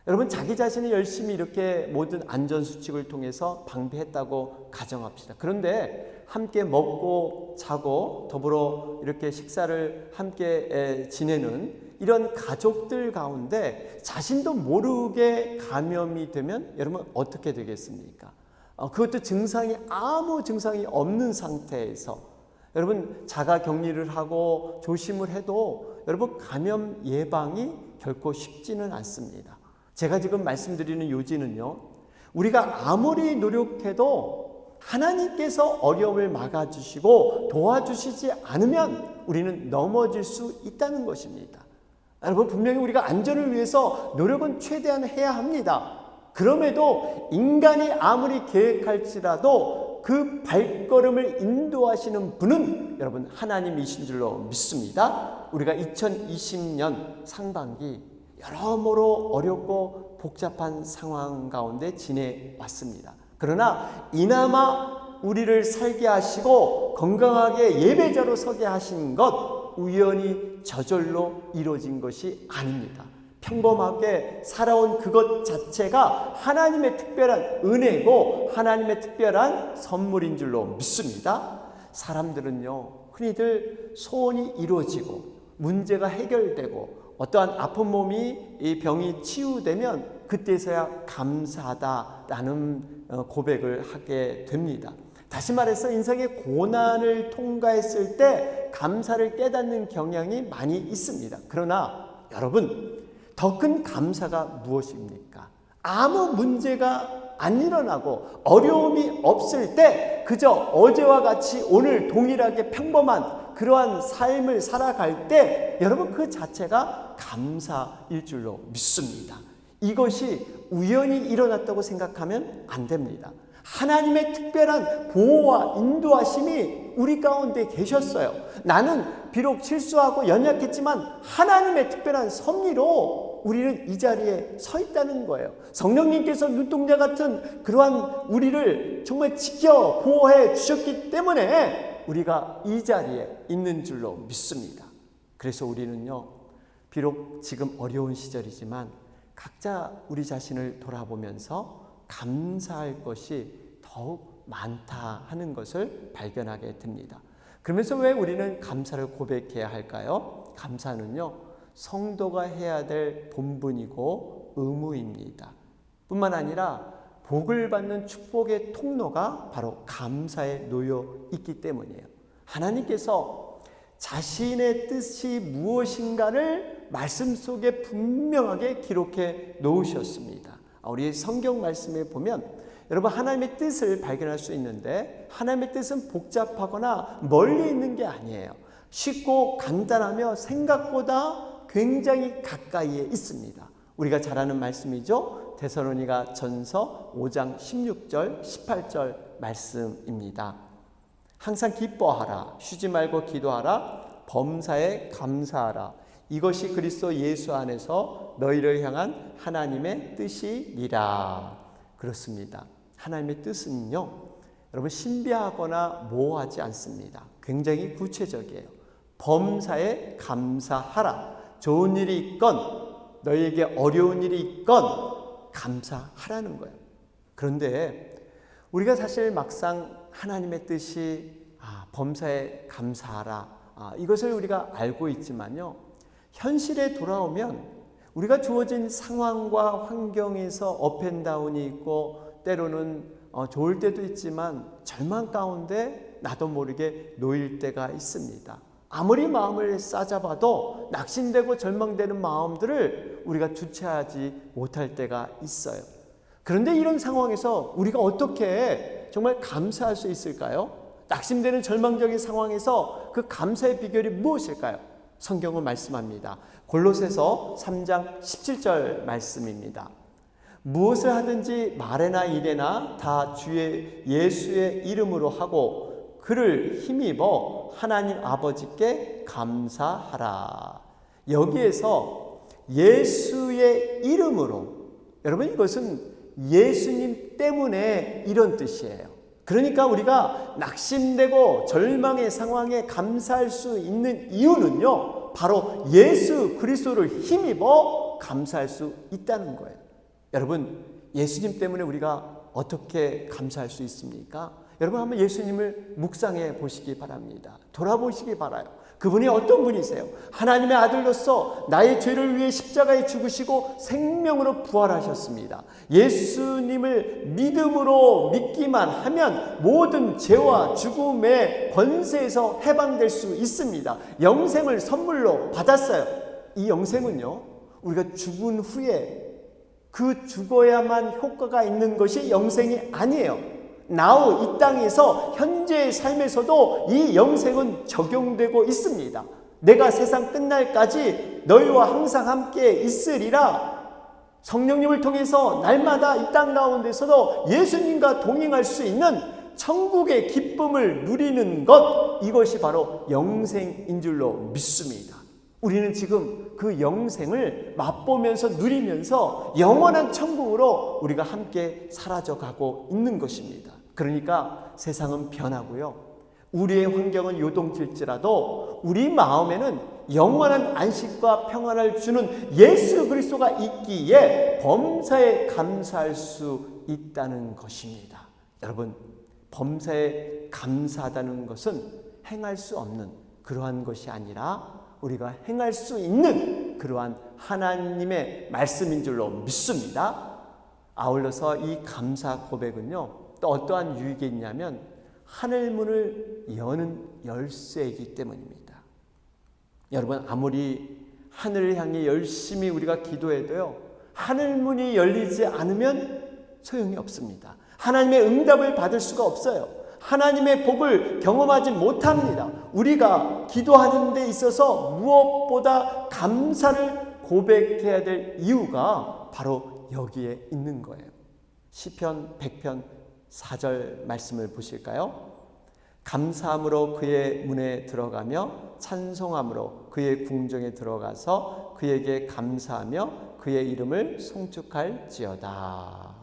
여러분, 자기 자신이 열심히 이렇게 모든 안전수칙을 통해서 방비했다고 가정합시다. 그런데 함께 먹고 자고 더불어 이렇게 식사를 함께 지내는 이런 가족들 가운데 자신도 모르게 감염이 되면 여러분 어떻게 되겠습니까? 그것도 아무 증상이 없는 상태에서 여러분 자가 격리를 하고 조심을 해도 여러분 감염 예방이 결코 쉽지는 않습니다. 제가 지금 말씀드리는 요지는요, 우리가 아무리 노력해도 하나님께서 어려움을 막아주시고 도와주시지 않으면 우리는 넘어질 수 있다는 것입니다. 여러분, 분명히 우리가 안전을 위해서 노력은 최대한 해야 합니다. 그럼에도 인간이 아무리 계획할지라도 그 발걸음을 인도하시는 분은 여러분 하나님이신 줄로 믿습니다. 우리가 2020년 상반기 여러모로 어렵고 복잡한 상황 가운데 지내왔습니다. 그러나 이나마 우리를 살게 하시고 건강하게 예배자로 서게 하신 것 우연히 저절로 이루어진 것이 아닙니다. 평범하게 살아온 그것 자체가 하나님의 특별한 은혜고 하나님의 특별한 선물인 줄로 믿습니다. 사람들은요, 흔히들 소원이 이루어지고 문제가 해결되고 어떠한 아픈 몸이 이 병이 치유되면 그때서야 감사하다라는 고백을 하게 됩니다. 다시 말해서 인생의 고난을 통과했을 때 감사를 깨닫는 경향이 많이 있습니다. 그러나 여러분, 더 큰 감사가 무엇입니까? 아무 문제가 안 일어나고 어려움이 없을 때 그저 어제와 같이 오늘 동일하게 평범한 그러한 삶을 살아갈 때 여러분 그 자체가 감사일 줄로 믿습니다. 이것이 우연히 일어났다고 생각하면 안 됩니다. 하나님의 특별한 보호와 인도하심이 우리 가운데 계셨어요. 나는 비록 실수하고 연약했지만 하나님의 특별한 섭리로 우리는 이 자리에 서 있다는 거예요. 성령님께서 눈동자 같은 그러한 우리를 정말 지켜 보호해 주셨기 때문에 우리가 이 자리에 있는 줄로 믿습니다. 그래서 우리는요, 비록 지금 어려운 시절이지만 각자 우리 자신을 돌아보면서 감사할 것이 더욱 많다 하는 것을 발견하게 됩니다. 그러면서 왜 우리는 감사를 고백해야 할까요? 감사는요, 성도가 해야 될 본분이고 의무입니다. 뿐만 아니라 복을 받는 축복의 통로가 바로 감사에 놓여 있기 때문이에요. 하나님께서 자신의 뜻이 무엇인가를 말씀 속에 분명하게 기록해 놓으셨습니다. 우리 성경 말씀에 보면 여러분 하나님의 뜻을 발견할 수 있는데 하나님의 뜻은 복잡하거나 멀리 있는 게 아니에요. 쉽고 간단하며 생각보다 굉장히 가까이에 있습니다. 우리가 잘 아는 말씀이죠. 데살로니가 전서 5장 16절 18절 말씀입니다. 항상 기뻐하라, 쉬지 말고 기도하라, 범사에 감사하라. 이것이 그리스도 예수 안에서 너희를 향한 하나님의 뜻이니라. 그렇습니다. 하나님의 뜻은요, 여러분 신비하거나 모호하지 않습니다. 굉장히 구체적이에요. 범사에 감사하라. 좋은 일이 있건 너희에게 어려운 일이 있건 감사하라는 거예요. 그런데 우리가 사실 막상 하나님의 뜻이 범사에 감사하라, 이것을 우리가 알고 있지만요. 현실에 돌아오면 우리가 주어진 상황과 환경에서 업앤다운이 있고 때로는 좋을 때도 있지만 절망 가운데 나도 모르게 놓일 때가 있습니다. 아무리 마음을 싸잡아도 낙심되고 절망되는 마음들을 우리가 주체하지 못할 때가 있어요. 그런데 이런 상황에서 우리가 어떻게 정말 감사할 수 있을까요? 낙심되는 절망적인 상황에서 그 감사의 비결이 무엇일까요? 성경은 말씀합니다. 골로새서 3장 17절 말씀입니다. 무엇을 하든지 말에나 일에나 다 주의 예수의 이름으로 하고 그를 힘입어 하나님 아버지께 감사하라. 여기에서 예수의 이름으로, 여러분 이것은 예수님 때문에 이런 뜻이에요. 그러니까 우리가 낙심되고 절망의 상황에 감사할 수 있는 이유는요, 바로 예수 그리스도를 힘입어 감사할 수 있다는 거예요. 여러분, 예수님 때문에 우리가 어떻게 감사할 수 있습니까? 여러분 한번 예수님을 묵상해 보시기 바랍니다. 돌아보시기 바라요. 그분이 어떤 분이세요? 하나님의 아들로서 나의 죄를 위해 십자가에 죽으시고 생명으로 부활하셨습니다. 예수님을 믿기만 하면 모든 죄와 죽음의 권세에서 해방될 수 있습니다. 영생을 선물로 받았어요. 이 영생은요, 우리가 죽은 후에 그 죽어야만 효과가 있는 것이 영생이 아니에요. now 이 땅에서 현재의 삶에서도 이 영생은 적용되고 있습니다. 내가 세상 끝날까지 너희와 항상 함께 있으리라. 성령님을 통해서 날마다 이 땅 가운데서도 예수님과 동행할 수 있는 천국의 기쁨을 누리는 것, 이것이 바로 영생인 줄로 믿습니다. 우리는 지금 그 영생을 맛보면서 누리면서 영원한 천국으로 우리가 함께 사라져가고 있는 것입니다. 그러니까 세상은 변하고요, 우리의 환경은 요동칠지라도 우리 마음에는 영원한 안식과 평안을 주는 예수 그리스도가 있기에 범사에 감사할 수 있다는 것입니다. 여러분, 범사에 감사하다는 것은 행할 수 없는 그러한 것이 아니라 우리가 행할 수 있는 그러한 하나님의 말씀인 줄로 믿습니다. 아울러서 이 감사 고백은요, 또 어떠한 유익이 있냐면 하늘문을 여는 열쇠이기 때문입니다. 여러분, 아무리 하늘을 향해 열심히 우리가 기도해도요, 하늘문이 열리지 않으면 소용이 없습니다. 하나님의 응답을 받을 수가 없어요. 하나님의 복을 경험하지 못합니다. 우리가 기도하는 데 있어서 무엇보다 감사를 고백해야 될 이유가 바로 여기에 있는 거예요. 시편 100편 4절 말씀을 보실까요? 감사함으로 그의 문에 들어가며 찬송함으로 그의 궁정에 들어가서 그에게 감사하며 그의 이름을 송축할지어다.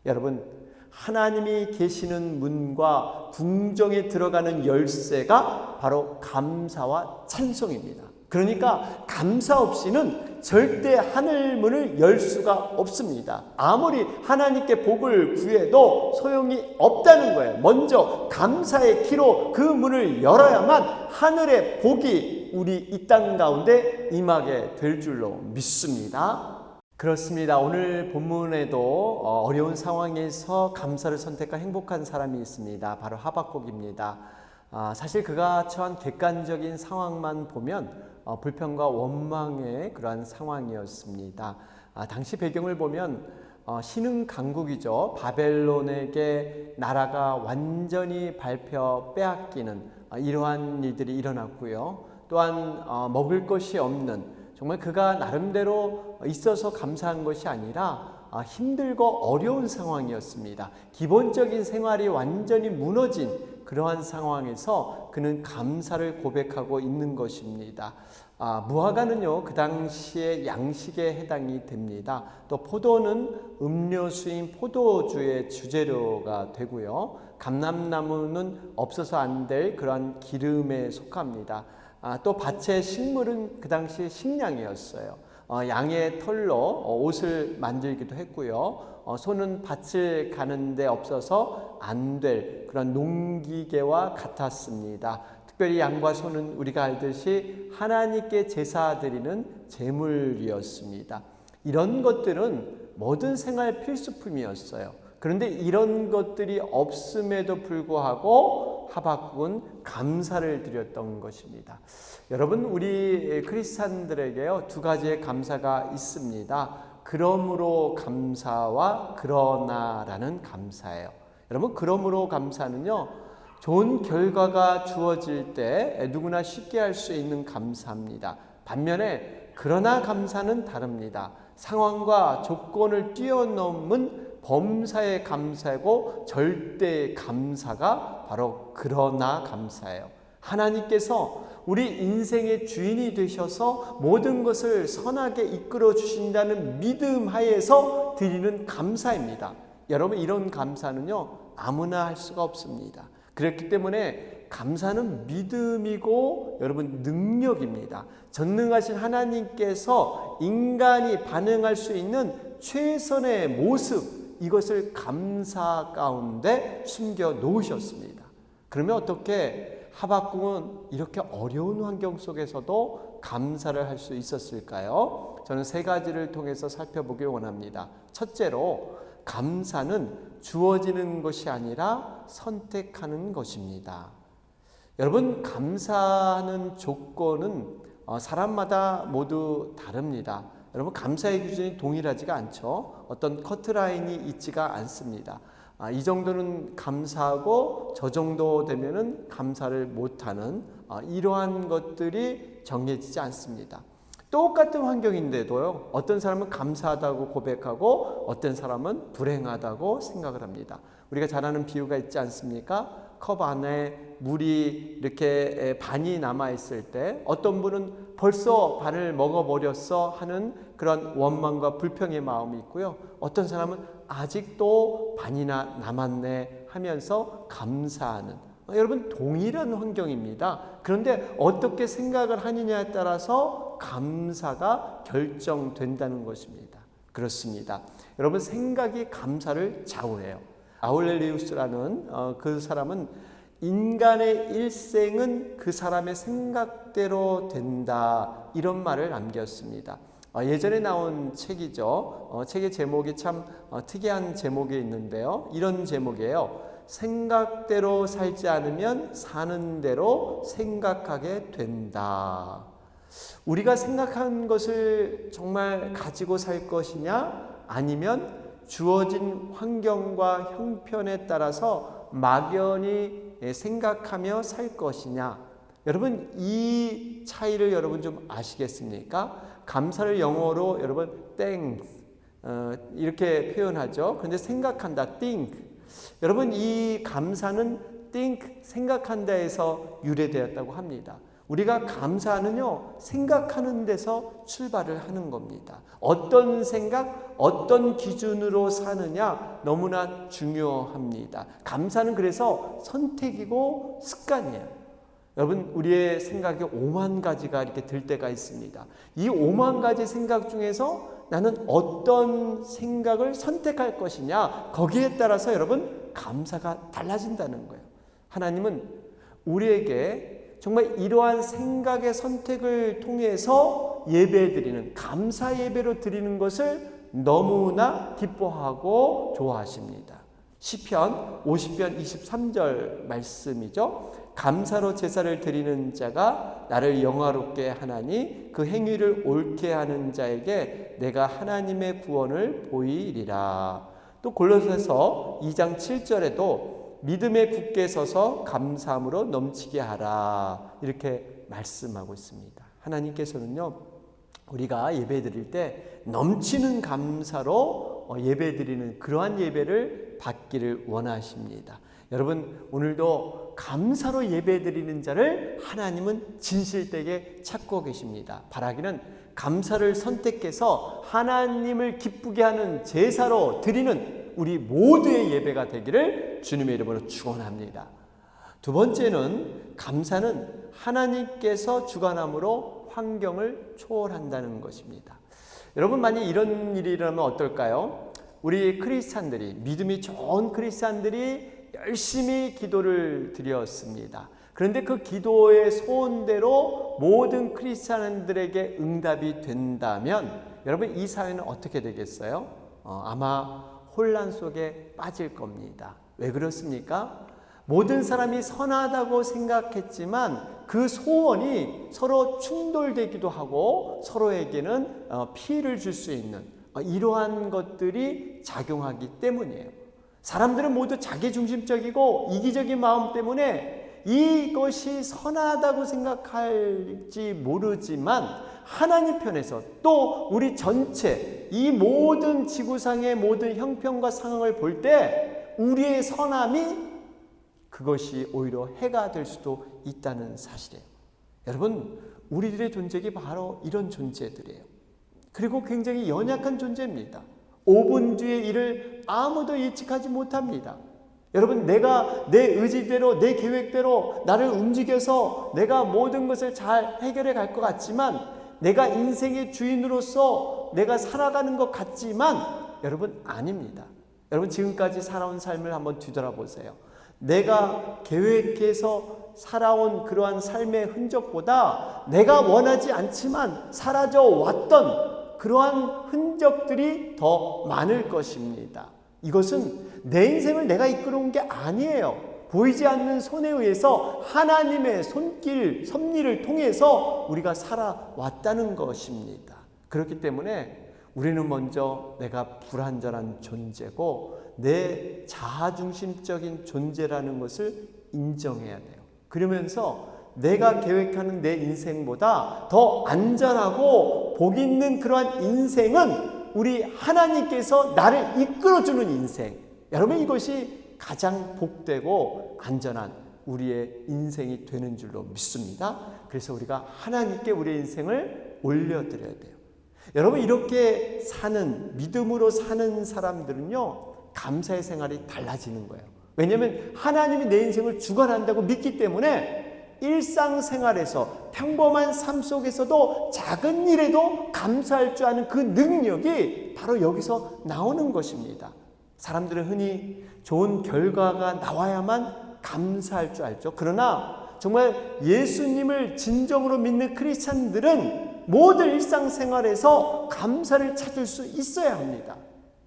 여러분, 하나님이 계시는 문과 궁정에 들어가는 열쇠가 바로 감사와 찬송입니다. 그러니까 감사 없이는 절대 하늘문을 열 수가 없습니다. 아무리 하나님께 복을 구해도 소용이 없다는 거예요. 먼저 감사의 키로 그 문을 열어야만 하늘의 복이 우리 이 땅 가운데 임하게 될 줄로 믿습니다. 그렇습니다. 오늘 본문에도 어려운 상황에서 감사를 선택한 행복한 사람이 있습니다. 바로 하박국입니다. 사실 그가 처한 객관적인 상황만 보면 불평과 원망의 그러한 상황이었습니다. 당시 배경을 보면 신흥 강국이죠. 바벨론에게 나라가 완전히 밟혀 빼앗기는 이러한 일들이 일어났고요. 또한 먹을 것이 없는, 정말 그가 나름대로 있어서 감사한 것이 아니라 힘들고 어려운 상황이었습니다. 기본적인 생활이 완전히 무너진 그러한 상황에서 그는 감사를 고백하고 있는 것입니다. 무화과는요, 그 당시에 양식에 해당이 됩니다. 또 포도는 음료수인 포도주의 주재료가 되고요. 감람나무는 없어서 안 될 그러한 기름에 속합니다. 또 밭의 식물은 그 당시 식량이었어요. 양의 털로 옷을 만들기도 했고요. 소는 밭을 가는데 없어서 안 될 그런 농기계와 같았습니다. 특별히 양과 소는 우리가 알듯이 하나님께 제사 드리는 제물이었습니다. 이런 것들은 모든 생활 필수품이었어요. 그런데 이런 것들이 없음에도 불구하고 하박국은 감사를 드렸던 것입니다. 여러분, 우리 크리스찬들에게요, 두 가지의 감사가 있습니다. 그러므로 감사와 그러나라는 감사예요. 여러분, 그러므로 감사는요, 좋은 결과가 주어질 때 누구나 쉽게 할 수 있는 감사입니다. 반면에 그러나 감사는 다릅니다. 상황과 조건을 뛰어넘은 범사의 감사고 절대의 감사가 바로 그러나 감사예요. 하나님께서 우리 인생의 주인이 되셔서 모든 것을 선하게 이끌어 주신다는 믿음 하에서 드리는 감사입니다. 여러분, 이런 감사는요, 아무나 할 수가 없습니다. 그렇기 때문에 감사는 믿음이고 여러분 능력입니다. 전능하신 하나님께서 인간이 반응할 수 있는 최선의 모습, 이것을 감사 가운데 숨겨 놓으셨습니다. 그러면 어떻게 하박국은 이렇게 어려운 환경 속에서도 감사를 할 수 있었을까요? 저는 세 가지를 통해서 살펴보길 원합니다. 첫째로, 감사는 주어지는 것이 아니라 선택하는 것입니다. 여러분, 감사하는 조건은 사람마다 모두 다릅니다. 여러분, 감사의 기준이 동일하지가 않죠. 어떤 커트라인이 있지가 않습니다. 이 정도는 감사하고 저 정도 되면은 감사를 못하는 이러한 것들이 정해지지 않습니다. 똑같은 환경인데도요, 어떤 사람은 감사하다고 고백하고 어떤 사람은 불행하다고 생각을 합니다. 우리가 잘 아는 비유가 있지 않습니까? 컵 안에 물이 이렇게 반이 남아있을 때 어떤 분은 벌써 반을 먹어버렸어 하는 그런 원망과 불평의 마음이 있고요. 어떤 사람은 아직도 반이나 남았네 하면서 감사하는, 여러분 동일한 환경입니다. 그런데 어떻게 생각을 하느냐에 따라서 감사가 결정된다는 것입니다. 그렇습니다. 여러분, 생각이 감사를 좌우해요. 아울렐리우스라는 그 사람은 인간의 일생은 그 사람의 생각대로 된다, 이런 말을 남겼습니다. 예전에 나온 책이죠. 책의 제목이 참 특이한 제목이 있는데요. 이런 제목이에요. 생각대로 살지 않으면 사는 대로 생각하게 된다. 우리가 생각한 것을 정말 가지고 살 것이냐, 아니면 주어진 환경과 형편에 따라서 막연히 생각하며 살 것이냐. 여러분, 이 차이를 여러분 좀 아시겠습니까? 감사를 영어로 여러분 thanks 이렇게 표현하죠. 그런데 생각한다, think. 여러분, 이 감사는 think, 생각한다에서 유래되었다고 합니다. 우리가 감사는요, 생각하는 데서 출발을 하는 겁니다. 어떤 생각, 어떤 기준으로 사느냐 너무나 중요합니다. 감사는 그래서 선택이고 습관이에요. 여러분, 우리의 생각이 5만 가지가 이렇게 들 때가 있습니다. 이 5만 가지 생각 중에서 나는 어떤 생각을 선택할 것이냐, 거기에 따라서 여러분 감사가 달라진다는 거예요. 하나님은 우리에게 정말 이러한 생각의 선택을 통해서 예배드리는, 감사 예배로 드리는 것을 너무나 기뻐하고 좋아하십니다. 시편 50편 23절 말씀이죠. 감사로 제사를 드리는 자가 나를 영화롭게 하나니 그 행위를 옳게 하는 자에게 내가 하나님의 구원을 보이리라. 또 골로새서 2장 7절에도 믿음에 굳게 서서 감사함으로 넘치게 하라, 이렇게 말씀하고 있습니다. 하나님께서는요, 우리가 예배 드릴 때 넘치는 감사로 예배 드리는 그러한 예배를 받기를 원하십니다. 여러분, 오늘도 감사로 예배 드리는 자를 하나님은 진실되게 찾고 계십니다. 바라기는 감사를 선택해서 하나님을 기쁘게 하는 제사로 드리는 우리 모두의 예배가 되기를 주님의 이름으로 축원합니다. 두 번째는, 감사는 하나님께서 주관함으로 환경을 초월한다는 것입니다. 여러분, 만약 이런 일이 일어나면 어떨까요? 우리 크리스찬들이, 믿음이 좋은 크리스찬들이 열심히 기도를 드렸습니다. 그런데 그 기도의 소원대로 모든 크리스찬들에게 응답이 된다면 여러분 이 사회는 어떻게 되겠어요? 아마 혼란 속에 빠질 겁니다. 왜 그렇습니까? 모든 사람이 선하다고 생각했지만 그 소원이 서로 충돌되기도 하고 서로에게는 피해를 줄 수 있는 이러한 것들이 작용하기 때문이에요. 사람들은 모두 자기중심적이고 이기적인 마음 때문에 이것이 선하다고 생각할지 모르지만 하나님 편에서 또 우리 전체 이 모든 지구상의 모든 형편과 상황을 볼 때 우리의 선함이 그것이 오히려 해가 될 수도 있다는 사실이에요. 여러분, 우리들의 존재가 바로 이런 존재들이에요. 그리고 굉장히 연약한 존재입니다. 5분 뒤의 일을 아무도 예측하지 못합니다. 여러분, 내가 내 의지대로 내 계획대로 나를 움직여서 내가 모든 것을 잘 해결해 갈 것 같지만 내가 인생의 주인으로서 내가 살아가는 것 같지만 여러분 아닙니다. 여러분 지금까지 살아온 삶을 한번 뒤돌아보세요. 내가 계획해서 살아온 그러한 삶의 흔적보다 내가 원하지 않지만 사라져 왔던 그러한 흔적들이 더 많을 것입니다. 이것은 내 인생을 내가 이끌어온 게 아니에요. 보이지 않는 손에 의해서 하나님의 손길, 섭리를 통해서 우리가 살아왔다는 것입니다. 그렇기 때문에 우리는 먼저 내가 불완전한 존재고 내 자아중심적인 존재라는 것을 인정해야 돼요. 그러면서 내가 계획하는 내 인생보다 더 안전하고 복 있는 그러한 인생은 우리 하나님께서 나를 이끌어주는 인생. 여러분 이것이 가장 복되고 안전한 우리의 인생이 되는 줄로 믿습니다. 그래서 우리가 하나님께 우리의 인생을 올려드려야 돼요. 여러분 이렇게 사는 믿음으로 사는 사람들은요 감사의 생활이 달라지는 거예요. 왜냐하면 하나님이 내 인생을 주관한다고 믿기 때문에 일상생활에서 평범한 삶 속에서도 작은 일에도 감사할 줄 아는 그 능력이 바로 여기서 나오는 것입니다. 사람들은 흔히 좋은 결과가 나와야만 감사할 줄 알죠. 그러나 정말 예수님을 진정으로 믿는 크리스찬들은 모든 일상생활에서 감사를 찾을 수 있어야 합니다.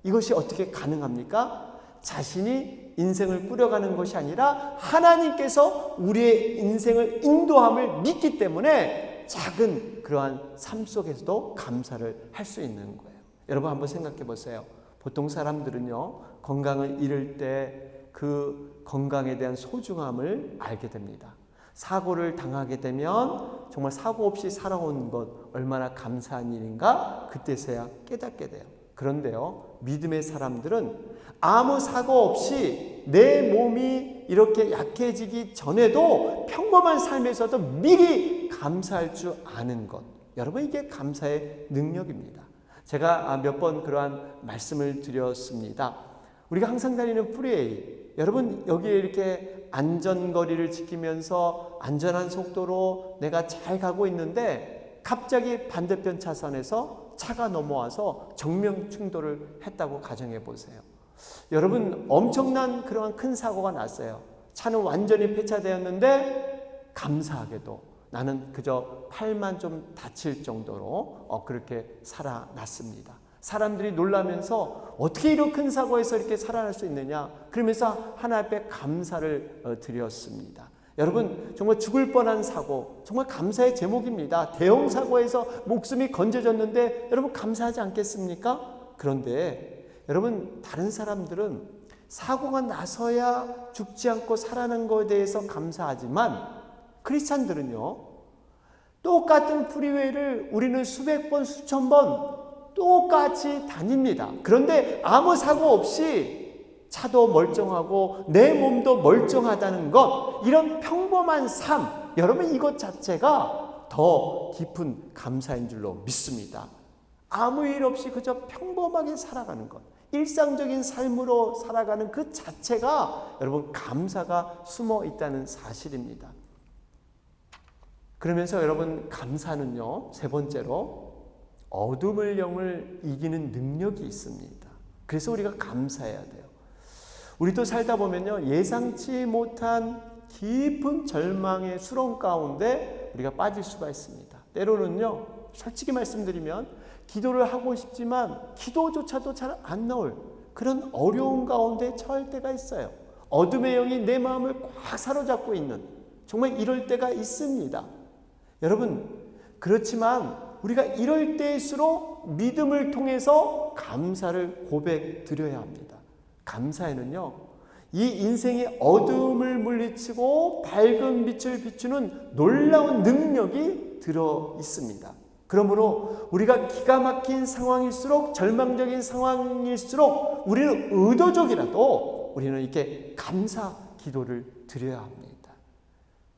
이것이 어떻게 가능합니까? 자신이 인생을 꾸려가는 것이 아니라 하나님께서 우리의 인생을 인도함을 믿기 때문에 작은 그러한 삶 속에서도 감사를 할 수 있는 거예요. 여러분 한번 생각해 보세요. 보통 사람들은요 건강을 잃을 때 그 건강에 대한 소중함을 알게 됩니다. 사고를 당하게 되면 정말 사고 없이 살아온 것 얼마나 감사한 일인가 그때서야 깨닫게 돼요. 그런데요 믿음의 사람들은 아무 사고 없이 내 몸이 이렇게 약해지기 전에도 평범한 삶에서도 미리 감사할 줄 아는 것, 여러분 이게 감사의 능력입니다. 제가 몇 번 그러한 말씀을 드렸습니다. 우리가 항상 다니는 프리웨이, 여러분 여기에 이렇게 안전거리를 지키면서 안전한 속도로 내가 잘 가고 있는데 갑자기 반대편 차선에서 차가 넘어와서 정면 충돌을 했다고 가정해 보세요. 여러분 엄청난 그러한 큰 사고가 났어요. 차는 완전히 폐차되었는데 감사하게도 나는 그저 팔만 좀 다칠 정도로 그렇게 살아났습니다. 사람들이 놀라면서 어떻게 이런 큰 사고에서 이렇게 살아날 수 있느냐 그러면서 하나님 앞에 감사를 드렸습니다. 여러분 정말 죽을 뻔한 사고 정말 감사의 제목입니다. 대형 사고에서 목숨이 건져졌는데 여러분 감사하지 않겠습니까? 그런데 여러분 다른 사람들은 사고가 나서야 죽지 않고 살아난 것에 대해서 감사하지만 크리스찬들은요 똑같은 프리웨이를 우리는 수백 번 수천 번 똑같이 다닙니다. 그런데 아무 사고 없이 차도 멀쩡하고 내 몸도 멀쩡하다는 것, 이런 평범한 삶, 여러분 이것 자체가 더 깊은 감사인 줄로 믿습니다. 아무 일 없이 그저 평범하게 살아가는 것, 일상적인 삶으로 살아가는 그 자체가 여러분 감사가 숨어 있다는 사실입니다. 그러면서 여러분 감사는요 세 번째로 어둠의 영을 이기는 능력이 있습니다. 그래서 우리가 감사해야 돼요. 우리도 살다 보면요 예상치 못한 깊은 절망의 수렁 가운데 우리가 빠질 수가 있습니다. 때로는요, 솔직히 말씀드리면 기도를 하고 싶지만 기도조차도 잘 안 나올 그런 어려운 가운데 처할 때가 있어요. 어둠의 영이 내 마음을 꽉 사로잡고 있는, 정말 이럴 때가 있습니다. 여러분, 그렇지만 우리가 이럴 때일수록 믿음을 통해서 감사를 고백드려야 합니다. 감사에는요, 이 인생의 어둠을 물리치고 밝은 빛을 비추는 놀라운 능력이 들어 있습니다. 그러므로 우리가 기가 막힌 상황일수록, 절망적인 상황일수록 우리는 의도적이라도 우리는 이렇게 감사 기도를 드려야 합니다.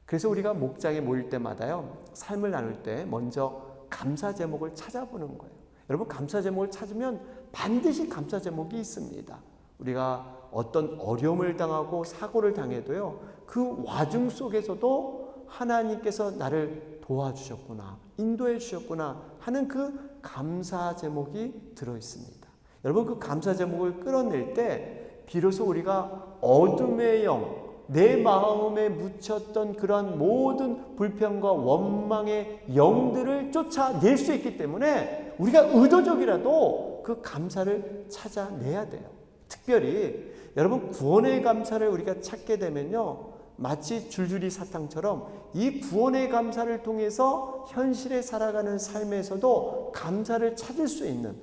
그래서 우리가 목장에 모일 때마다요, 삶을 나눌 때 먼저 감사 제목을 찾아보는 거예요. 여러분, 감사 제목을 찾으면 반드시 감사 제목이 있습니다. 우리가 어떤 어려움을 당하고 사고를 당해도요, 그 와중 속에서도 하나님께서 나를 도와주셨구나, 인도해 주셨구나 하는 그 감사 제목이 들어 있습니다. 여러분, 그 감사 제목을 끌어낼 때 비로소 우리가 어둠의 영, 내 마음에 묻혔던 그러한 모든 불평과 원망의 영들을 쫓아낼 수 있기 때문에 우리가 의도적이라도 그 감사를 찾아내야 돼요. 특별히 여러분, 구원의 감사를 우리가 찾게 되면요, 마치 줄줄이 사탕처럼 이 구원의 감사를 통해서 현실에 살아가는 삶에서도 감사를 찾을 수 있는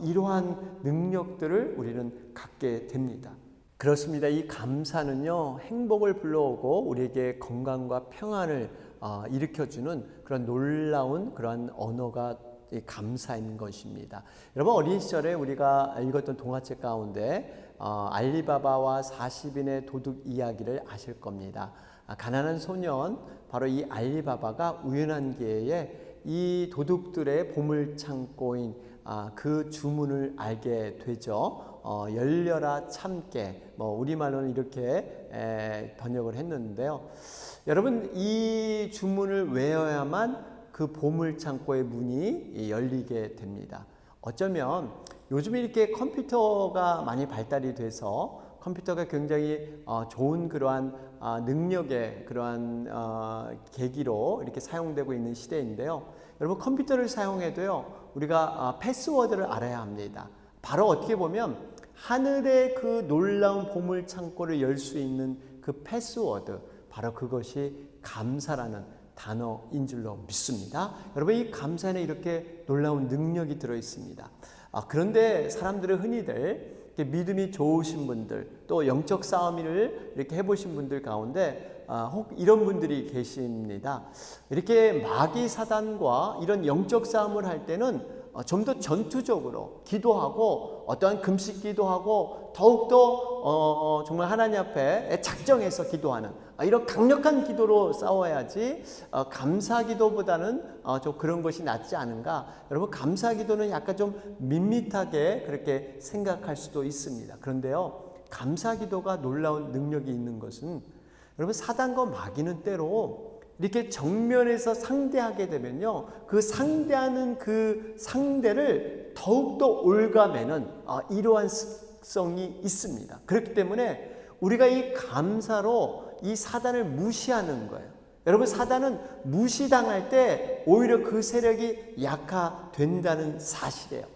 이러한 능력들을 우리는 갖게 됩니다. 그렇습니다. 이 감사는요, 행복을 불러오고 우리에게 건강과 평안을 일으켜주는 그런 놀라운 그런 언어가 감사인 것입니다. 여러분, 어린 시절에 우리가 읽었던 동화책 가운데 알리바바와 40인의 도둑 이야기를 아실 겁니다. 가난한 소년, 바로 이 알리바바가 우연한 기회에 이 도둑들의 보물창고인 그 주문을 알게 되죠. 열려라 참깨, 우리말로는 이렇게 번역을 했는데요. 여러분, 이 주문을 외워야만 그 보물창고의 문이 열리게 됩니다. 어쩌면 요즘 이렇게 컴퓨터가 많이 발달이 돼서 컴퓨터가 굉장히 좋은 그러한 능력의 그러한 계기로 이렇게 사용되고 있는 시대인데요. 여러분, 컴퓨터를 사용해도요, 우리가 패스워드를 알아야 합니다. 바로 어떻게 보면 하늘의 그 놀라운 보물 창고를 열 수 있는 그 패스워드, 바로 그것이 감사라는 단어인 줄로 믿습니다. 여러분, 이 감사에는 이렇게 놀라운 능력이 들어 있습니다. 그런데 사람들은 흔히들 이렇게 믿음이 좋으신 분들, 또 영적 싸움을 이렇게 해보신 분들 가운데 혹 이런 분들이 계십니다. 이렇게 마귀 사단과 이런 영적 싸움을 할 때는 좀 더 전투적으로 기도하고 어떠한 금식 기도하고 더욱더 정말 하나님 앞에 작정해서 기도하는 이런 강력한 기도로 싸워야지 감사 기도보다는 좀 그런 것이 낫지 않은가. 여러분, 감사 기도는 약간 좀 밋밋하게 그렇게 생각할 수도 있습니다. 그런데요, 감사 기도가 놀라운 능력이 있는 것은 여러분, 사단과 마귀는 때로 이렇게 정면에서 상대하게 되면요, 그 상대하는 그 상대를 더욱더 올가매는 이러한 습성이 있습니다. 그렇기 때문에 우리가 이 감사로 이 사단을 무시하는 거예요. 여러분, 사단은 무시당할 때 오히려 그 세력이 약화된다는 사실이에요.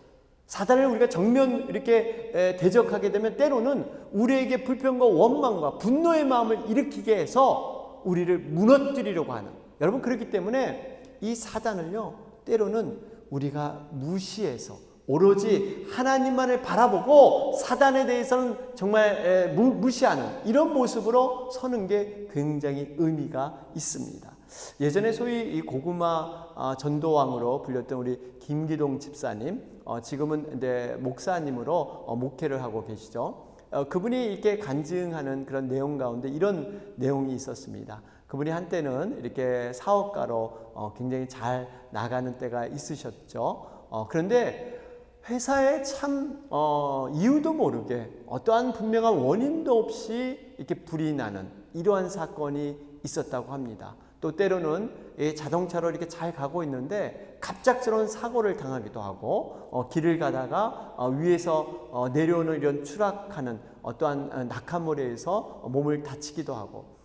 사단을 우리가 정면 이렇게 대적하게 되면 때로는 우리에게 불평과 원망과 분노의 마음을 일으키게 해서 우리를 무너뜨리려고 하는, 여러분, 그렇기 때문에 이 사단을요, 때로는 우리가 무시해서 오로지 하나님만을 바라보고 사단에 대해서는 정말 무시하는 이런 모습으로 서는 게 굉장히 의미가 있습니다. 예전에 소위 이 고구마 전도왕으로 불렸던 우리 김기동 집사님, 지금은 이제 목사님으로 목회를 하고 계시죠. 그분이 이렇게 간증하는 그런 내용 가운데 이런 내용이 있었습니다. 그분이 한때는 이렇게 사업가로 굉장히 잘 나가는 때가 있으셨죠. 그런데 회사에 참 이유도 모르게 어떠한 분명한 원인도 없이 이렇게 불이 나는 이러한 사건이 있었다고 합니다. 또 때로는 자동차로 이렇게 잘 가고 있는데 갑작스러운 사고를 당하기도 하고 길을 가다가 위에서 내려오는 이런 추락하는 어떠한 낙하물에 의해서 몸을 다치기도 하고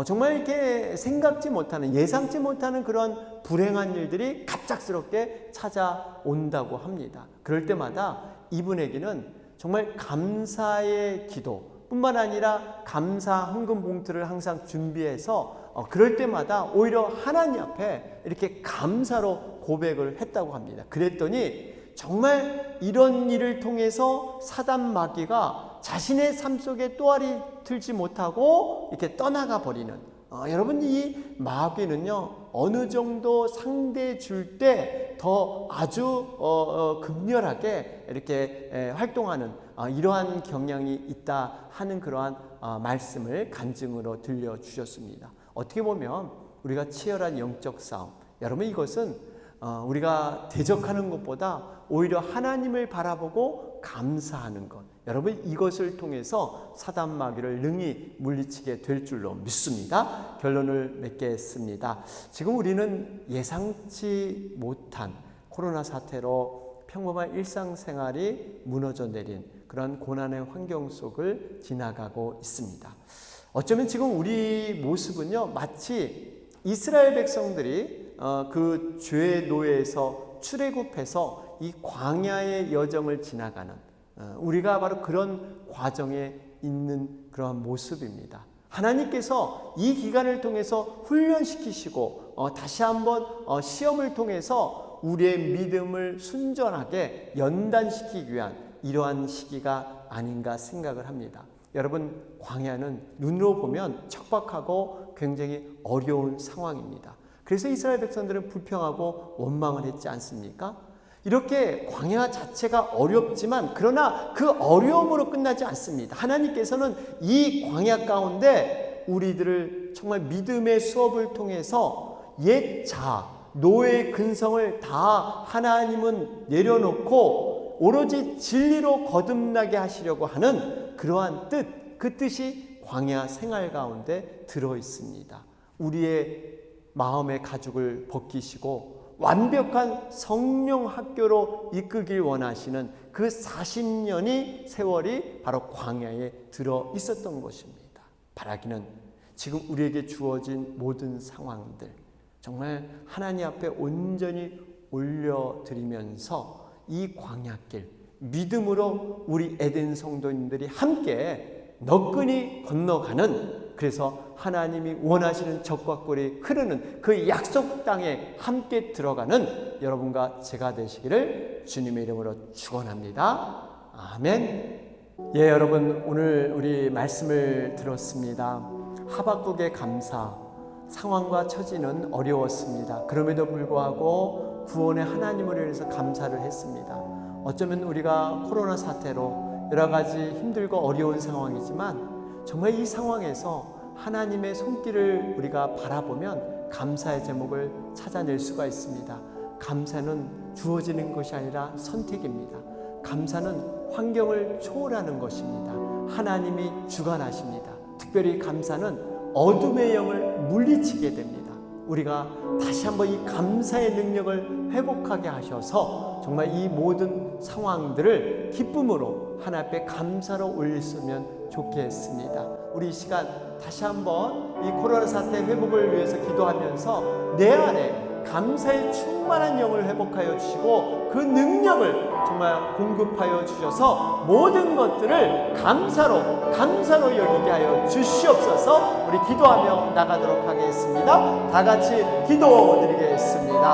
정말 이렇게 생각지 못하는, 예상치 못하는 그런 불행한 일들이 갑작스럽게 찾아온다고 합니다. 그럴 때마다 이분에게는 정말 감사의 기도 뿐만 아니라 감사 헌금 봉투를 항상 준비해서 그럴 때마다 오히려 하나님 앞에 이렇게 감사로 고백을 했다고 합니다. 그랬더니 정말 이런 일을 통해서 사단 마귀가 자신의 삶 속에 또아리 틀지 못하고 이렇게 떠나가 버리는, 여러분 이 마귀는요 어느 정도 상대 줄 때 더 아주 극렬하게 이렇게 활동하는 이러한 경향이 있다 하는 그러한 말씀을 간증으로 들려주셨습니다. 어떻게 보면 우리가 치열한 영적 싸움, 여러분 이것은 우리가 대적하는 것보다 오히려 하나님을 바라보고 감사하는 것, 여러분 이것을 통해서 사단 마귀를 능히 물리치게 될 줄로 믿습니다. 결론을 맺겠습니다. 지금 우리는 예상치 못한 코로나 사태로 평범한 일상생활이 무너져 내린 그런 고난의 환경 속을 지나가고 있습니다. 어쩌면 지금 우리 모습은요 마치 이스라엘 백성들이 그 죄의 노예에서 출애굽해서 이 광야의 여정을 지나가는, 우리가 바로 그런 과정에 있는 그러한 모습입니다. 하나님께서 이 기간을 통해서 훈련시키시고 다시 한번 시험을 통해서 우리의 믿음을 순전하게 연단시키기 위한 이러한 시기가 아닌가 생각을 합니다. 여러분 광야는 눈으로 보면 척박하고 굉장히 어려운 상황입니다. 그래서 이스라엘 백성들은 불평하고 원망을 했지 않습니까? 이렇게 광야 자체가 어렵지만 그러나 그 어려움으로 끝나지 않습니다. 하나님께서는 이 광야 가운데 우리들을 정말 믿음의 수업을 통해서 옛 자아, 노예의 근성을 다 하나님은 내려놓고 오로지 진리로 거듭나게 하시려고 하는 그러한 뜻, 그 뜻이 광야 생활 가운데 들어 있습니다. 우리의 마음의 가죽을 벗기시고 완벽한 성령 학교로 이끌길 원하시는 그 40년이 세월이 바로 광야에 들어 있었던 것입니다. 바라기는 지금 우리에게 주어진 모든 상황들 정말 하나님 앞에 온전히 올려드리면서 이 광야길 믿음으로 우리 에덴 성도님들이 함께 너끈히 건너가는, 그래서 하나님이 원하시는 적과 꿀이 흐르는 그 약속 땅에 함께 들어가는 여러분과 제가 되시기를 주님의 이름으로 축원합니다. 아멘. 예, 여러분 오늘 우리 말씀을 들었습니다. 하박국의 감사, 상황과 처지는 어려웠습니다. 그럼에도 불구하고 구원의 하나님을 위해서 감사를 했습니다. 어쩌면 우리가 코로나 사태로 여러 가지 힘들고 어려운 상황이지만 정말 이 상황에서 하나님의 손길을 우리가 바라보면 감사의 제목을 찾아낼 수가 있습니다. 감사는 주어지는 것이 아니라 선택입니다. 감사는 환경을 초월하는 것입니다. 하나님이 주관하십니다. 특별히 감사는 어둠의 영을 물리치게 됩니다. 우리가 다시 한번 이 감사의 능력을 회복하게 하셔서 정말 이 모든 상황들을 기쁨으로 하나님 앞에 감사로 올렸으면 좋겠습니다. 우리 이 시간 다시 한번 이 코로나 사태 회복을 위해서 기도하면서 내 안에 감사의 충만한 영을 회복하여 주시고 그 능력을 정말 공급하여 주셔서 모든 것들을 감사로 여기게 하여 주시옵소서. 우리 기도하며 나가도록 하겠습니다. 다 같이 기도드리겠습니다.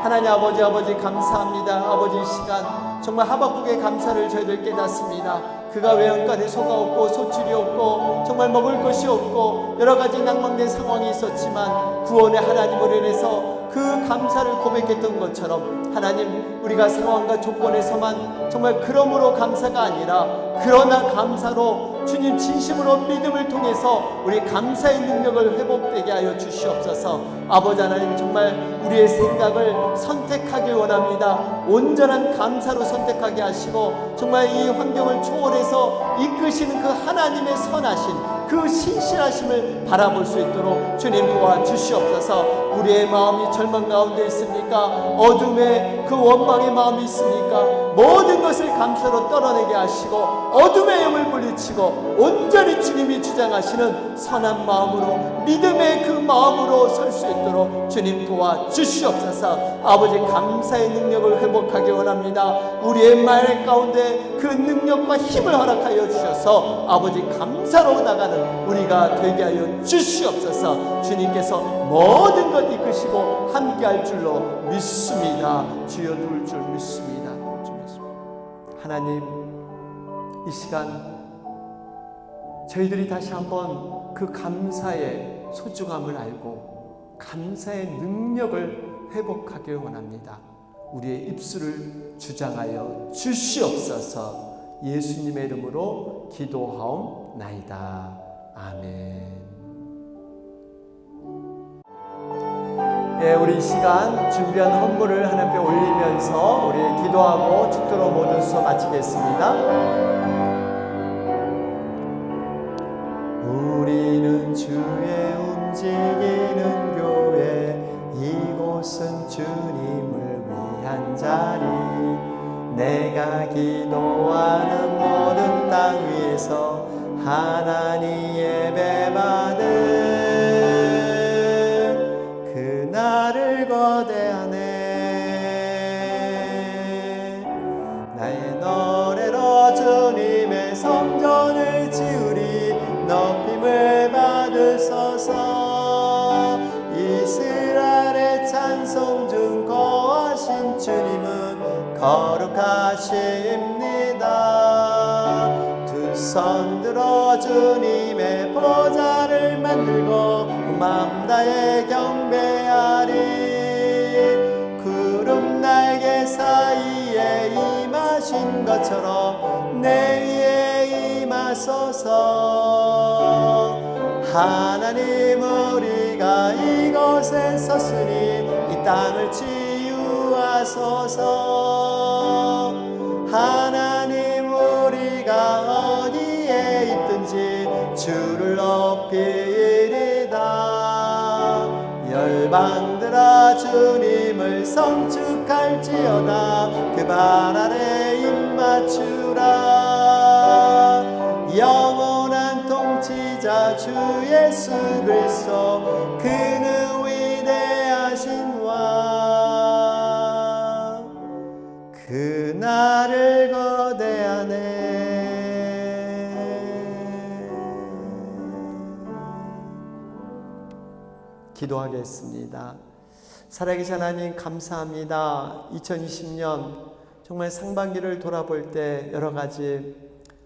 하나님 아버지 감사합니다. 아버지 이 시간 정말 하박국의 감사를 저희들 깨닫습니다. 그가 외양간에 소가 없고 소출이 없고 정말 먹을 것이 없고 여러 가지 낭망된 상황이 있었지만 구원의 하나님으로 인해서 그 감사를 고백했던 것처럼 하나님 우리가 상황과 조건에서만 정말 그러므로 감사가 아니라 그러나 감사로 주님 진심으로 믿음을 통해서 우리 감사의 능력을 회복되게 하여 주시옵소서. 아버지 하나님 정말 우리의 생각을 선택하길 원합니다. 온전한 감사로 선택하게 하시고 정말 이 환경을 초월해서 이끄시는 그 하나님의 선하신 그 신실하심을 바라볼 수 있도록 주님 도와주시옵소서. 우리의 마음이 절망 가운데 있습니까? 어둠의 그 원망의 마음이 있습니까? 모든 것을 감사로 떨어내게 하시고 어둠의 영을 물리치고 온전히 주님이 주장하시는 선한 마음으로 믿음의 그 마음으로 설 수 있도록 주님 도와주시옵소서. 아버지 감사의 능력을 회복하기 원합니다. 우리의 말 가운데 그 능력과 힘을 허락하여 주셔서 아버지 감사로 나가는 우리가 되게 하여 주시옵소서. 주님께서 모든 것 이끄시고 함께할 줄로 믿습니다. 주여 도울 줄 믿습니다. 하나님, 이 시간 저희들이 다시 한번 그 감사의 소중함을 알고 감사의 능력을 회복하길 원합니다. 우리의 입술을 주장하여 주시옵소서. 예수님의 이름으로 기도하옵나이다. 아멘. 예, 우리 이 시간 준비한 헌물을 하나님 앞에 올리면서 우리 기도하고 축도로 모든 수업 마치겠습니다. 우리는 주의 움직이는 교회, 이곳은 주님을 위한 자리. 내가 기도하는 모든 땅 위에서 하나님 예배받을 나를 거대하네. 나의 노래로 주님의 성전을 지으리. 높임을 받으소서. 이스라엘의 찬송 중 거하신 주님은 거룩하십니다. 두 손 들어 주님의 보좌를 만들고 맘 다해 경배하리. 구름 날개 사이에 임하신 것처럼 내 위에 임하소서. 하나님, 우리가 이곳에 섰으니 이 땅을 치유하소서. 하나님, 우리가 어디에 있든지 주를 높이리다. 열방들아 주님을 성축할지어다. 그 발 아래 입맞추라. 영원한 통치자 주 예수 그리스도, 그는 위대하신 왕, 그 나를 거대하네. 기도하겠습니다. 살아계신 하나님 감사합니다. 2020년 정말 상반기를 돌아볼 때 여러 가지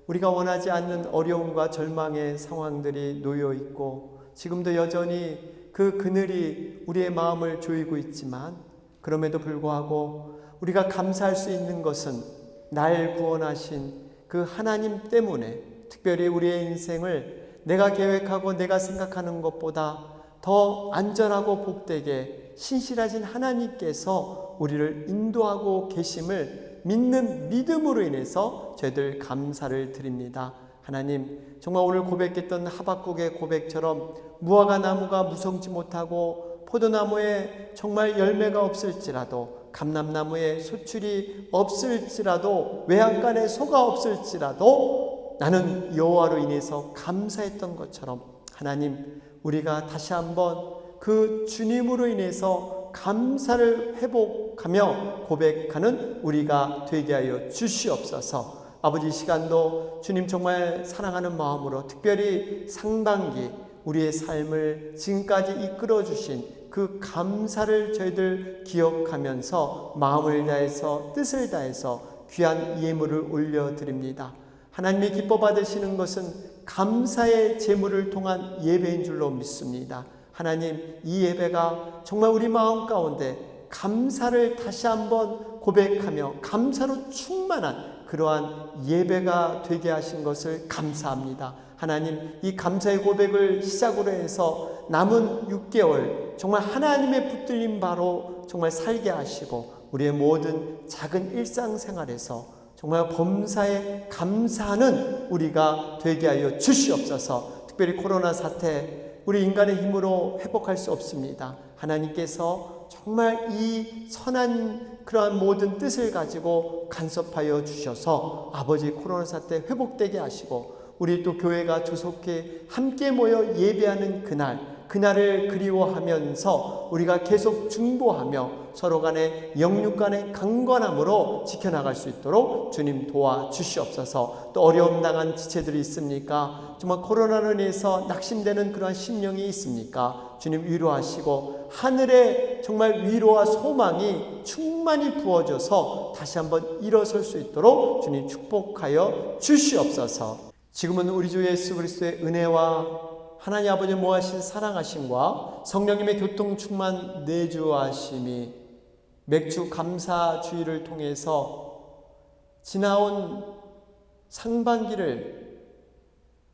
우리가 원하지 않는 어려움과 절망의 상황들이 놓여 있고 지금도 여전히 그 그늘이 우리의 마음을 조이고 있지만, 그럼에도 불구하고 우리가 감사할 수 있는 것은 날 구원하신 그 하나님 때문에, 특별히 우리의 인생을 내가 계획하고 내가 생각하는 것보다 더 안전하고 복되게 신실하신 하나님께서 우리를 인도하고 계심을 믿는 믿음으로 인해서 저희들 감사를 드립니다. 하나님, 정말 오늘 고백했던 하박국의 고백처럼 무화과 나무가 무성지 못하고 포도나무에 정말 열매가 없을지라도, 감람나무에 소출이 없을지라도, 외양간에 소가 없을지라도 나는 여호와로 인해서 감사했던 것처럼, 하나님, 우리가 다시 한번 그 주님으로 인해서 감사를 회복하며 고백하는 우리가 되게 하여 주시옵소서. 아버지, 이 시간도 주님 정말 사랑하는 마음으로 특별히 상반기 우리의 삶을 지금까지 이끌어 주신 그 감사를 저희들 기억하면서 마음을 다해서 뜻을 다해서 귀한 예물을 올려드립니다. 하나님이 기뻐 받으시는 것은 감사의 제물을 통한 예배인 줄로 믿습니다. 하나님, 이 예배가 정말 우리 마음 가운데 감사를 다시 한번 고백하며 감사로 충만한 그러한 예배가 되게 하신 것을 감사합니다. 하나님, 이 감사의 고백을 시작으로 해서 남은 6개월 정말 하나님의 붙들린 바로 정말 살게 하시고 우리의 모든 작은 일상생활에서 정말 범사에 감사하는 우리가 되게 하여 주시옵소서. 특별히 코로나 사태, 우리 인간의 힘으로 회복할 수 없습니다. 하나님께서 정말 이 선한 그러한 모든 뜻을 가지고 간섭하여 주셔서 아버지 코로나 사태 회복되게 하시고 우리 또 교회가 조속히 함께 모여 예배하는 그날을 그리워하면서 우리가 계속 중보하며 서로 간의 영육 간의 강건함으로 지켜나갈 수 있도록 주님 도와주시옵소서. 또 어려움 당한 지체들이 있습니까? 정말 코로나로 인해서 낙심되는 그러한 심령이 있습니까? 주님 위로하시고 하늘에 정말 위로와 소망이 충만히 부어져서 다시 한번 일어설 수 있도록 주님 축복하여 주시옵소서. 지금은 우리 주 예수 그리스도의 은혜와 하나님 아버지 모하신 사랑하심과 성령님의 교통 충만 내주하심이 맥주 감사 주일을 통해서 지나온 상반기를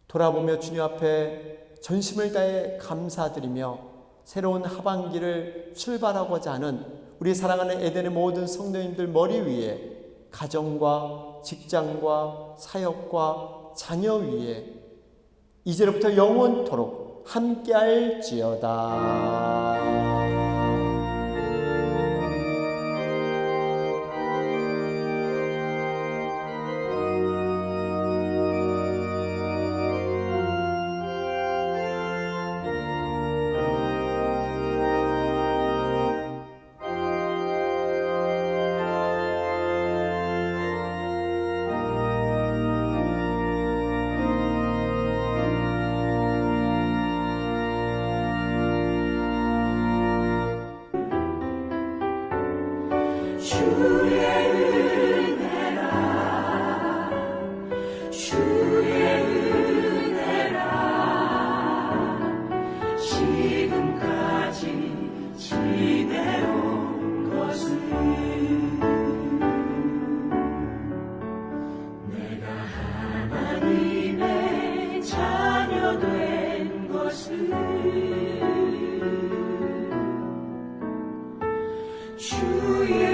돌아보며 주님 앞에 전심을 다해 감사드리며 새로운 하반기를 출발하고자 하는 우리 사랑하는 에덴의 모든 성도님들 머리 위에 가정과 직장과 사역과 자녀 위에 이제로부터 영원토록 함께할지어다. 주의